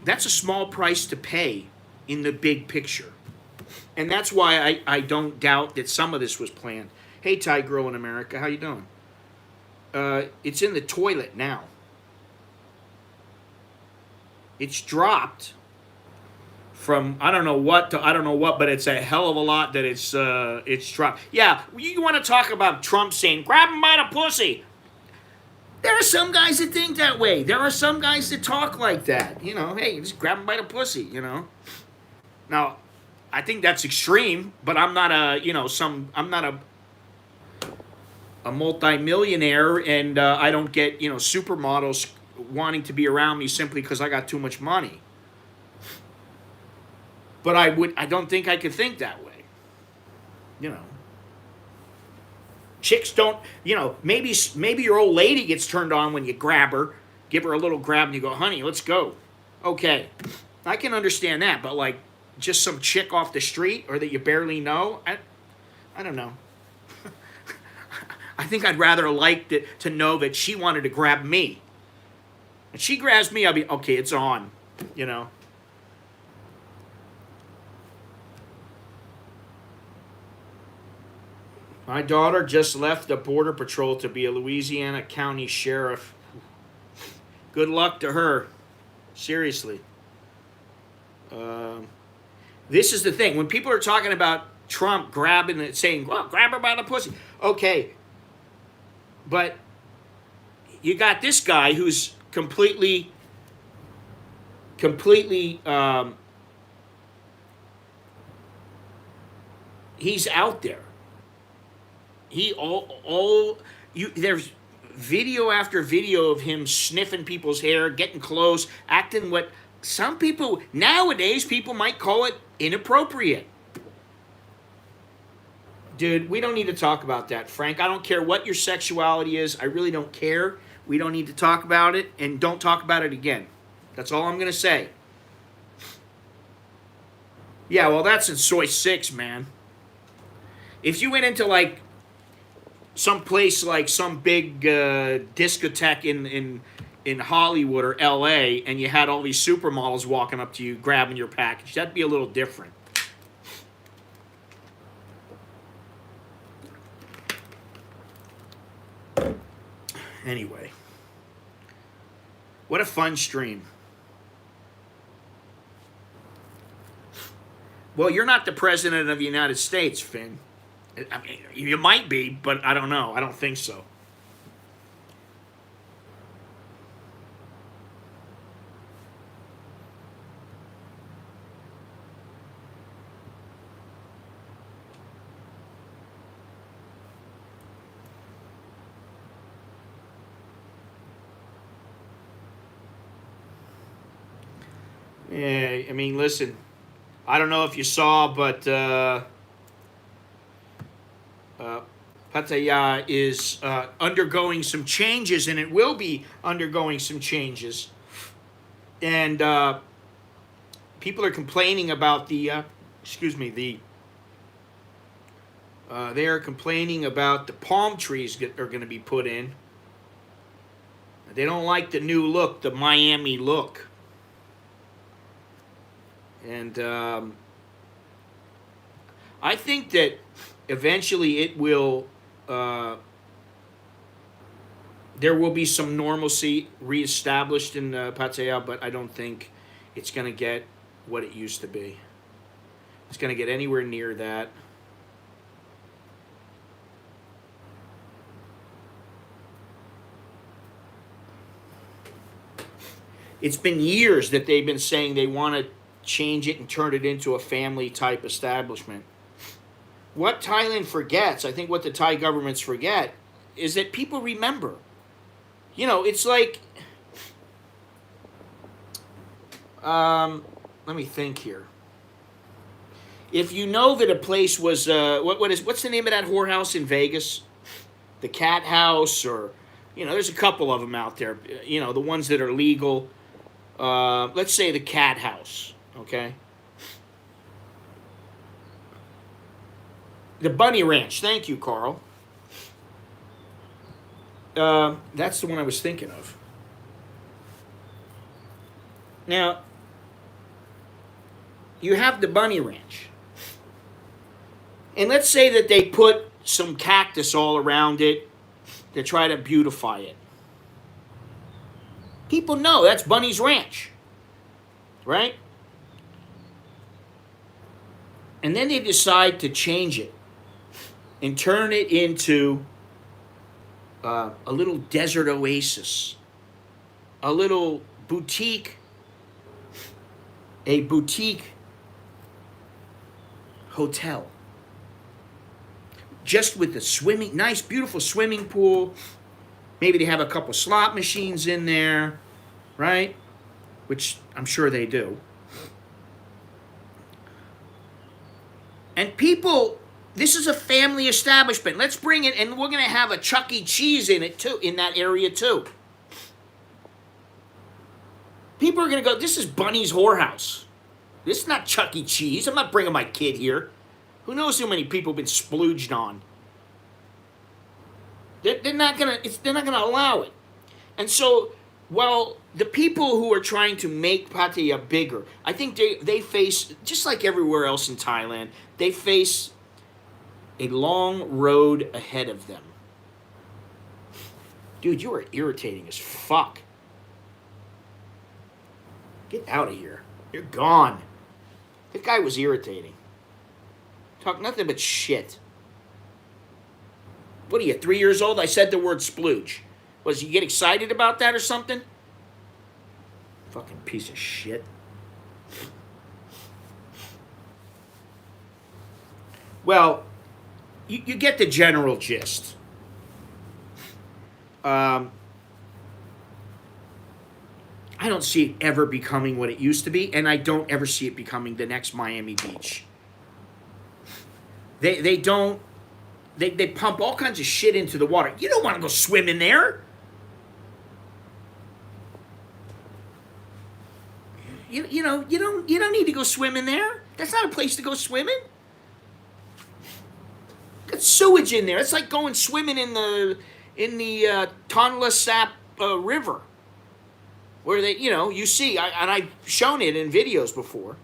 that's a small price to pay in the big picture. And that's why I don't doubt that some of this was planned. Hey, Thai girl in America, how you doing? It's in the toilet now. It's dropped from I don't know what to I don't know what, but it's a hell of a lot that it's dropped. Yeah, you want to talk about Trump saying grab him by the pussy? There are some guys that think that way. There are some guys that talk like that. Hey, just grab him by the pussy. Now, I think that's extreme, but I'm not I'm not a multimillionaire, and I don't get supermodels wanting to be around me simply because I got too much money. But I don't think I could think that way. You know, chicks don't. Maybe your old lady gets turned on when you grab her, give her a little grab, and you go, "Honey, let's go." Okay, I can understand that, but like just some chick off the street or that you barely know, I don't know. I think I'd rather like to know that she wanted to grab me. If she grabs me, I'll be okay. It's on. You know. My daughter just left the border patrol to be a Louisiana County sheriff. Good luck to her. Seriously. This is the thing. When people are talking about Trump grabbing it, saying, well, grab her by the pussy. Okay. But you got this guy who's completely, he's out there. There's video after video of him sniffing people's hair, getting close, acting what some people nowadays people might call it inappropriate. Dude, we don't need to talk about that, Frank. I don't care what your sexuality is. I really don't care. We don't need to talk about it, and don't talk about it again. That's all I'm going to say. Yeah, well, that's in Soy 6, man. If you went into, like, some place like some big discotheque in Hollywood or LA, and you had all these supermodels walking up to you grabbing your package, that'd be a little different. Anyway, what a fun stream. Well, you're not the president of the United States, Finn. I mean, you might be, but I don't know. I don't think so. Yeah, I mean, listen, I don't know if you saw, but uh, Pattaya is undergoing some changes, and it will be undergoing some changes. And people are complaining about excuse me, they are complaining about the palm trees that are going to be put in. They don't like the new look, the Miami look. And I think that eventually it will, there will be some normalcy reestablished in Pattaya, but I don't think it's going to get what it used to be. It's going to get anywhere near that. It's been years that they've been saying they want to change it and turn it into a family type establishment. What Thailand forgets, I think what the Thai governments forget, is that people remember. You know, it's like, let me think here. If you know that a place was, what's the name of that whorehouse in Vegas? The Cat House, or, you know, there's a couple of them out there. You know, the ones that are legal. Let's say the Cat House, okay? The Bunny Ranch. Thank you, Carl. That's the one I was thinking of. Now, you have the Bunny Ranch. And let's say that they put some cactus all around it to try to beautify it. People know that's Bunny's Ranch, right? And then they decide to change it and turn it into a little desert oasis, a little boutique, a boutique hotel, just with the nice, beautiful swimming pool. Maybe they have a couple slot machines in there, right? Which I'm sure they do. And people, this is a family establishment. Let's bring it, and we're going to have a Chuck E. Cheese in it too, in that area too. People are going to go, this is Bunny's whorehouse. This is not Chuck E. Cheese. I'm not bringing my kid here. Who knows how many people have been splooged on? They're not gonna allow it. And so, while the people who are trying to make Pattaya bigger, I think they face, just like everywhere else in Thailand, they face a long road ahead of them. Dude, you are irritating as fuck. Get out of here. You're gone. That guy was irritating. Talk nothing but shit. What are you, 3 years old? I said the word splooge. Was you get excited about that or something? Fucking piece of shit. Well, you get the general gist. I don't see it ever becoming what it used to be, and I don't ever see it becoming the next Miami Beach. They pump all kinds of shit into the water. You don't want to go swim in there. You don't need to go swim in there. That's not a place to go swimming. Got sewage in there. It's like going swimming in the Tonle Sap River, where they, you see, and I've shown it in videos before,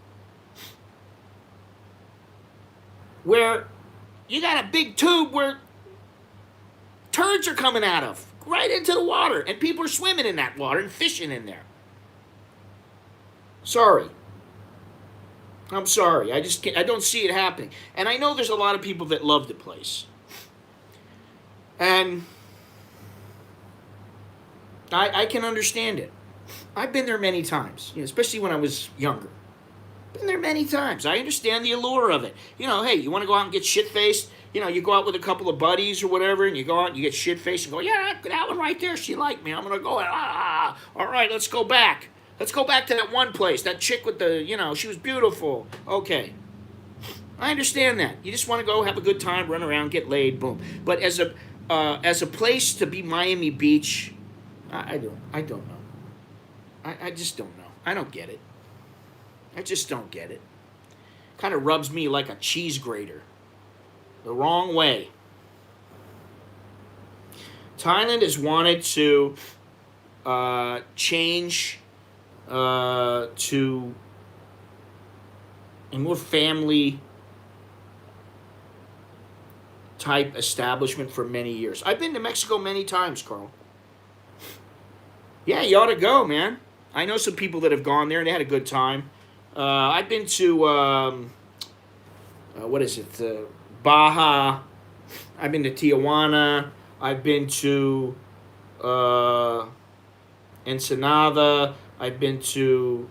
where you got a big tube where turds are coming out of, right into the water, and people are swimming in that water and fishing in there. Sorry. I'm sorry. I don't see it happening. And I know there's a lot of people that love the place. And I can understand it. I've been there many times, especially when I was younger. Been there many times. I understand the allure of it. Hey, you want to go out and get shit-faced? You go out with a couple of buddies or whatever, and you go out and you get shit-faced and go, yeah, that one right there, she liked me. I'm going to go, all right, let's go back. Let's go back to that one place. That chick with the, she was beautiful. Okay. I understand that. You just want to go have a good time, run around, get laid, boom. But as a place to be Miami Beach, I don't know. I just don't know. I don't get it. I just don't get it. Kind of rubs me like a cheese grater. The wrong way. Thailand has wanted to change to a more family type establishment for many years. I've been to Mexico many times, Carl. Yeah, you ought to go, man. I know some people that have gone there and they had a good time. I've been to what is it? Baja. I've been to Tijuana. I've been to Ensenada. I've been to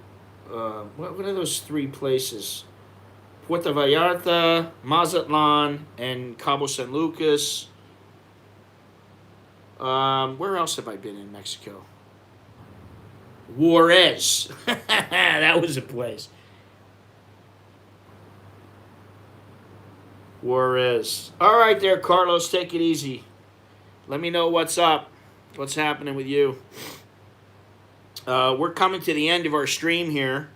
what are those three places? Puerto Vallarta, Mazatlan, and Cabo San Lucas. Where else have I been in Mexico? Juarez. That was a place. Juarez. All right there, Carlos. Take it easy. Let me know what's up. What's happening with you? We're coming to the end of our stream here.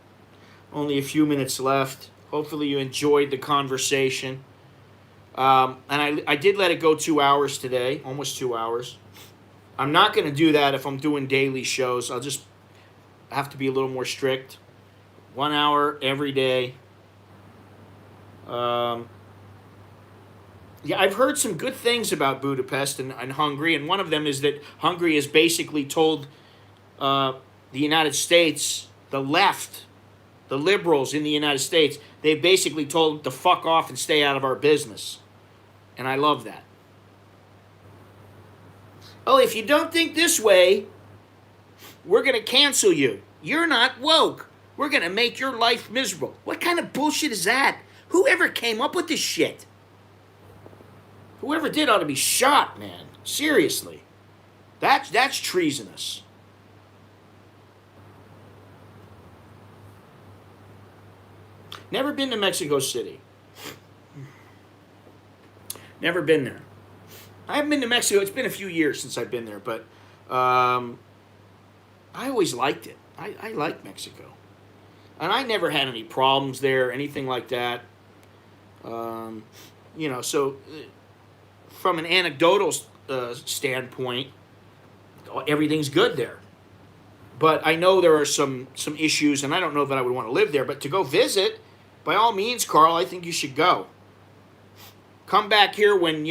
Only a few minutes left. Hopefully you enjoyed the conversation. And I did let it go 2 hours today. Almost 2 hours. I'm not going to do that if I'm doing daily shows. I'll just have to be a little more strict. 1 hour every day. Yeah, I've heard some good things about Budapest and Hungary, and one of them is that Hungary has basically told the United States, the left, the liberals in the United States, they've basically told them to fuck off and stay out of our business. And I love that. Oh, if you don't think this way, we're going to cancel you. You're not woke. We're going to make your life miserable. What kind of bullshit is that? Whoever came up with this shit? Whoever did ought to be shot, man. Seriously. That's treasonous. Never been to Mexico City. Never been there. I haven't been to Mexico. It's been a few years since I've been there, but I always liked it. I like Mexico. And I never had any problems there, anything like that. So from an anecdotal standpoint, everything's good there. But I know there are some issues, and I don't know that I would want to live there. But to go visit, by all means, Carl, I think you should go. Come back here when,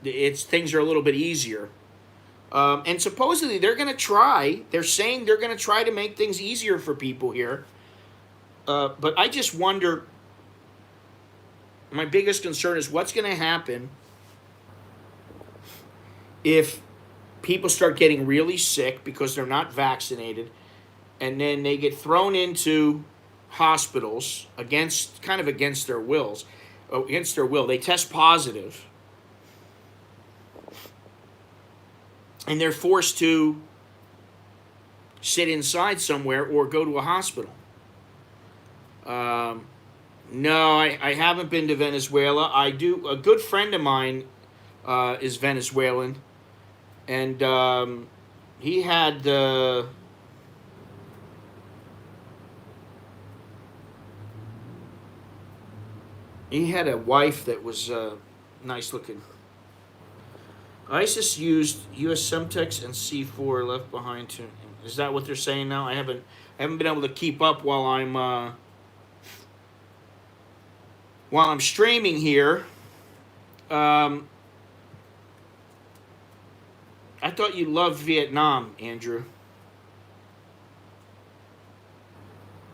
things are a little bit easier. And supposedly they're going to try. They're saying they're going to try to make things easier for people here. But I just wonder, my biggest concern is what's going to happen if people start getting really sick because they're not vaccinated, and then they get thrown into hospitals against their will. They test positive, and they're forced to sit inside somewhere or go to a hospital. No, I haven't been to Venezuela. I do. A good friend of mine is Venezuelan, and he had a wife that was nice looking. ISIS used U.S. Semtex and C4 left behind too. Is that what they're saying now? I haven't been able to keep up while I'm streaming here. I thought you loved Vietnam, Andrew.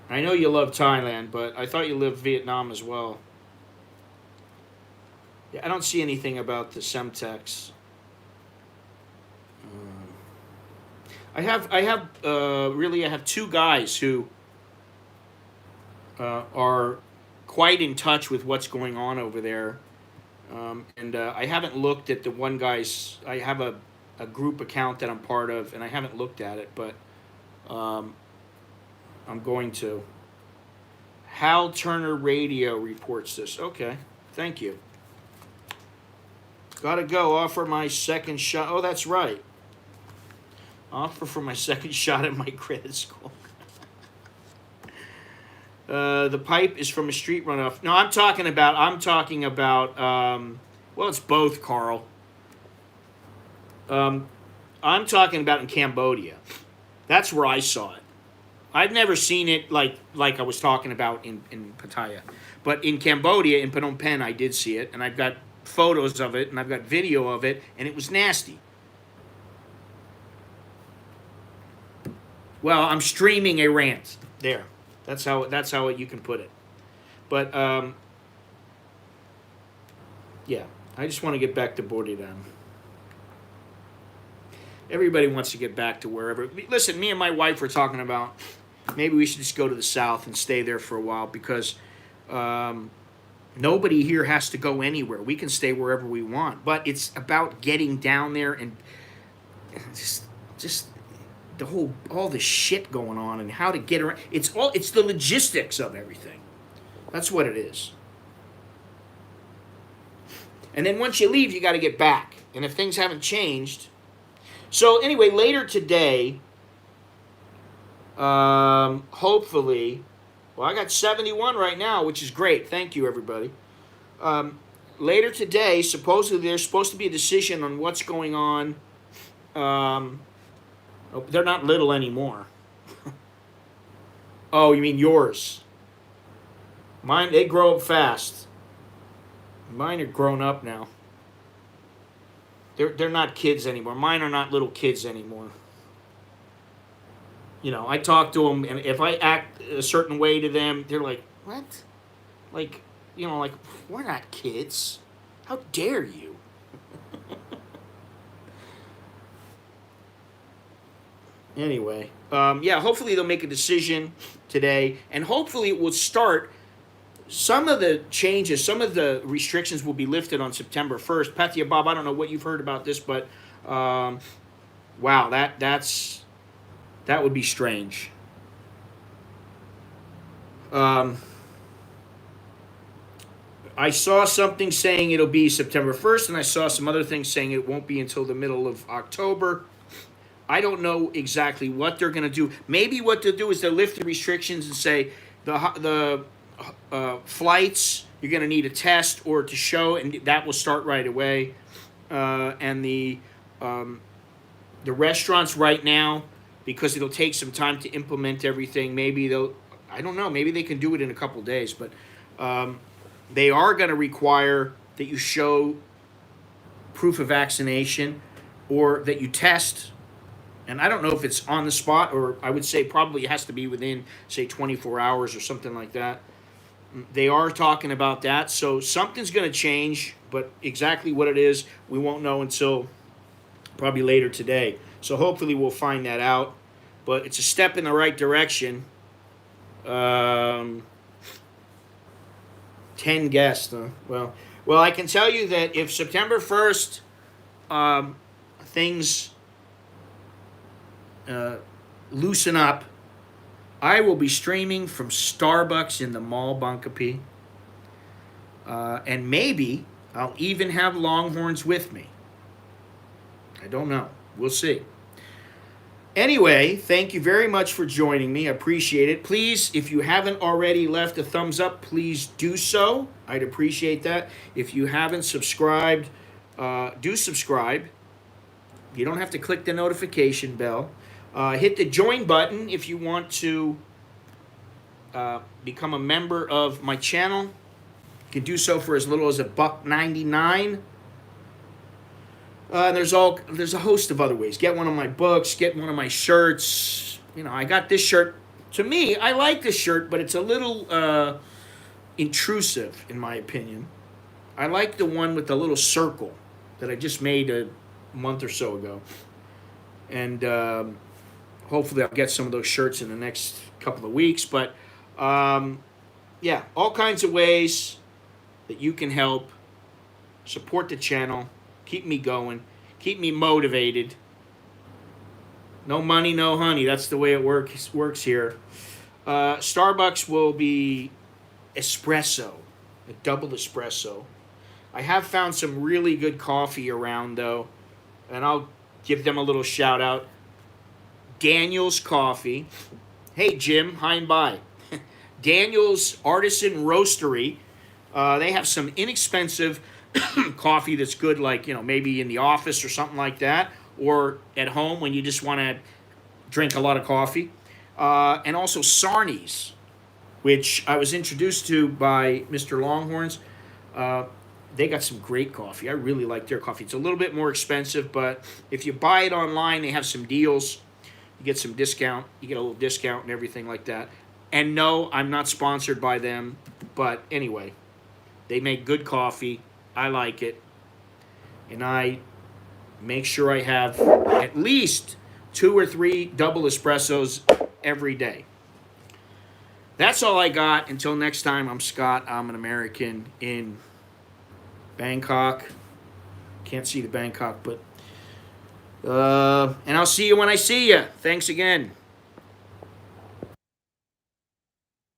I know you love Thailand, but I thought you loved Vietnam as well. Yeah, I don't see anything about the Semtex. I have two guys who are quite in touch with what's going on over there, and I haven't looked at the one guy's. I have a group account that I'm part of, and I haven't looked at it, but I'm going to. Hal Turner Radio reports this. Okay, thank you. Gotta go. Offer my second shot. Oh, that's right. Offer for my second shot at my credit score. The pipe is from a street runoff. No, I'm talking about, well, it's both, Carl. I'm talking about in Cambodia. That's where I saw it. I've never seen it like I was talking about in Pattaya. But in Cambodia, in Phnom Penh, I did see it, and I've got photos of it, and I've got video of it, and it was nasty. Well, I'm streaming a rant. There. That's how you can put it. But, yeah. I just want to get back to Bordidam. Everybody wants to get back to wherever. Listen, me and my wife were talking about maybe we should just go to the south and stay there for a while because nobody here has to go anywhere. We can stay wherever we want. But it's about getting down there and just all the shit going on and how to get around. It's the logistics of everything. That's what it is. And then once you leave, you got to get back. And if things haven't changed. So anyway, later today, hopefully, well, I got 71 right now, which is great. Thank you, everybody. Later today, supposedly there's supposed to be a decision on what's going on. They're not little anymore. Oh, you mean yours? Mine, they grow up fast. Mine are grown up now. They're not kids anymore. Mine are not little kids anymore. You know, I talk to them, and if I act a certain way to them, they're like, what? Like, you know, like, we're not kids. How dare you? Anyway, yeah, hopefully they'll make a decision today, and hopefully it will start. Some of the changes, some of the restrictions will be lifted on September 1st. Pathia Bob, I don't know what you've heard about this, but wow, that would be strange. I saw something saying it'll be September 1st, and I saw some other things saying it won't be until the middle of October. I don't know exactly what they're going to do. Maybe what they'll do is they'll lift the restrictions and say the flights, you're going to need a test or to show, and that will start right away. And the restaurants right now, because it'll take some time to implement everything, maybe they'll, I don't know, maybe they can do it in a couple days, but they are going to require that you show proof of vaccination or that you test. And I don't know if it's on the spot, or I would say probably it has to be within, say, 24 hours or something like that. They are talking about that. So something's going to change, but exactly what it is, we won't know until probably later today. So hopefully we'll find that out. But it's a step in the right direction. 10 guests. Well, I can tell you that if September 1st things loosen up, I will be streaming from Starbucks in the mall, Bangkok. And maybe I'll even have Longhorns with me. I don't know. We'll see. Anyway, thank you very much for joining me. I appreciate it. Please, if you haven't already left a thumbs up, please do so. I'd appreciate that. If you haven't subscribed, do subscribe. You don't have to click the notification bell. Hit the join button if you want to become a member of my channel. You can do so for as little as $1.99. There's a host of other ways. Get one of my books, get one of my shirts. You know, I got this shirt. To me, I like this shirt, but it's a little intrusive, in my opinion. I like the one with the little circle that I just made a month or so ago. And hopefully I'll get some of those shirts in the next couple of weeks. But, yeah, all kinds of ways that you can help support the channel, keep me going, keep me motivated. No money, no honey. That's the way it works here. Starbucks will be espresso, a double espresso. I have found some really good coffee around though, and I'll give them a little shout out. Daniel's Coffee. Hey Jim, hi and bye. Daniel's Artisan Roastery. They have some inexpensive coffee that's good, like, maybe in the office or something like that, or at home when you just want to drink a lot of coffee. And also Sarni's, which I was introduced to by Mr. Longhorns. They got some great coffee. I really like their coffee. It's a little bit more expensive, but if you buy it online, they have some deals. You get some discount. You get a little discount and everything like that. And no, I'm not sponsored by them, but anyway, they make good coffee. I like it. And I make sure I have at least 2 or 3 double espressos every day. That's all I got. Until next time, I'm Scott. I'm an American in Bangkok. Can't see the Bangkok, but and I'll see you when I see you. Thanks again.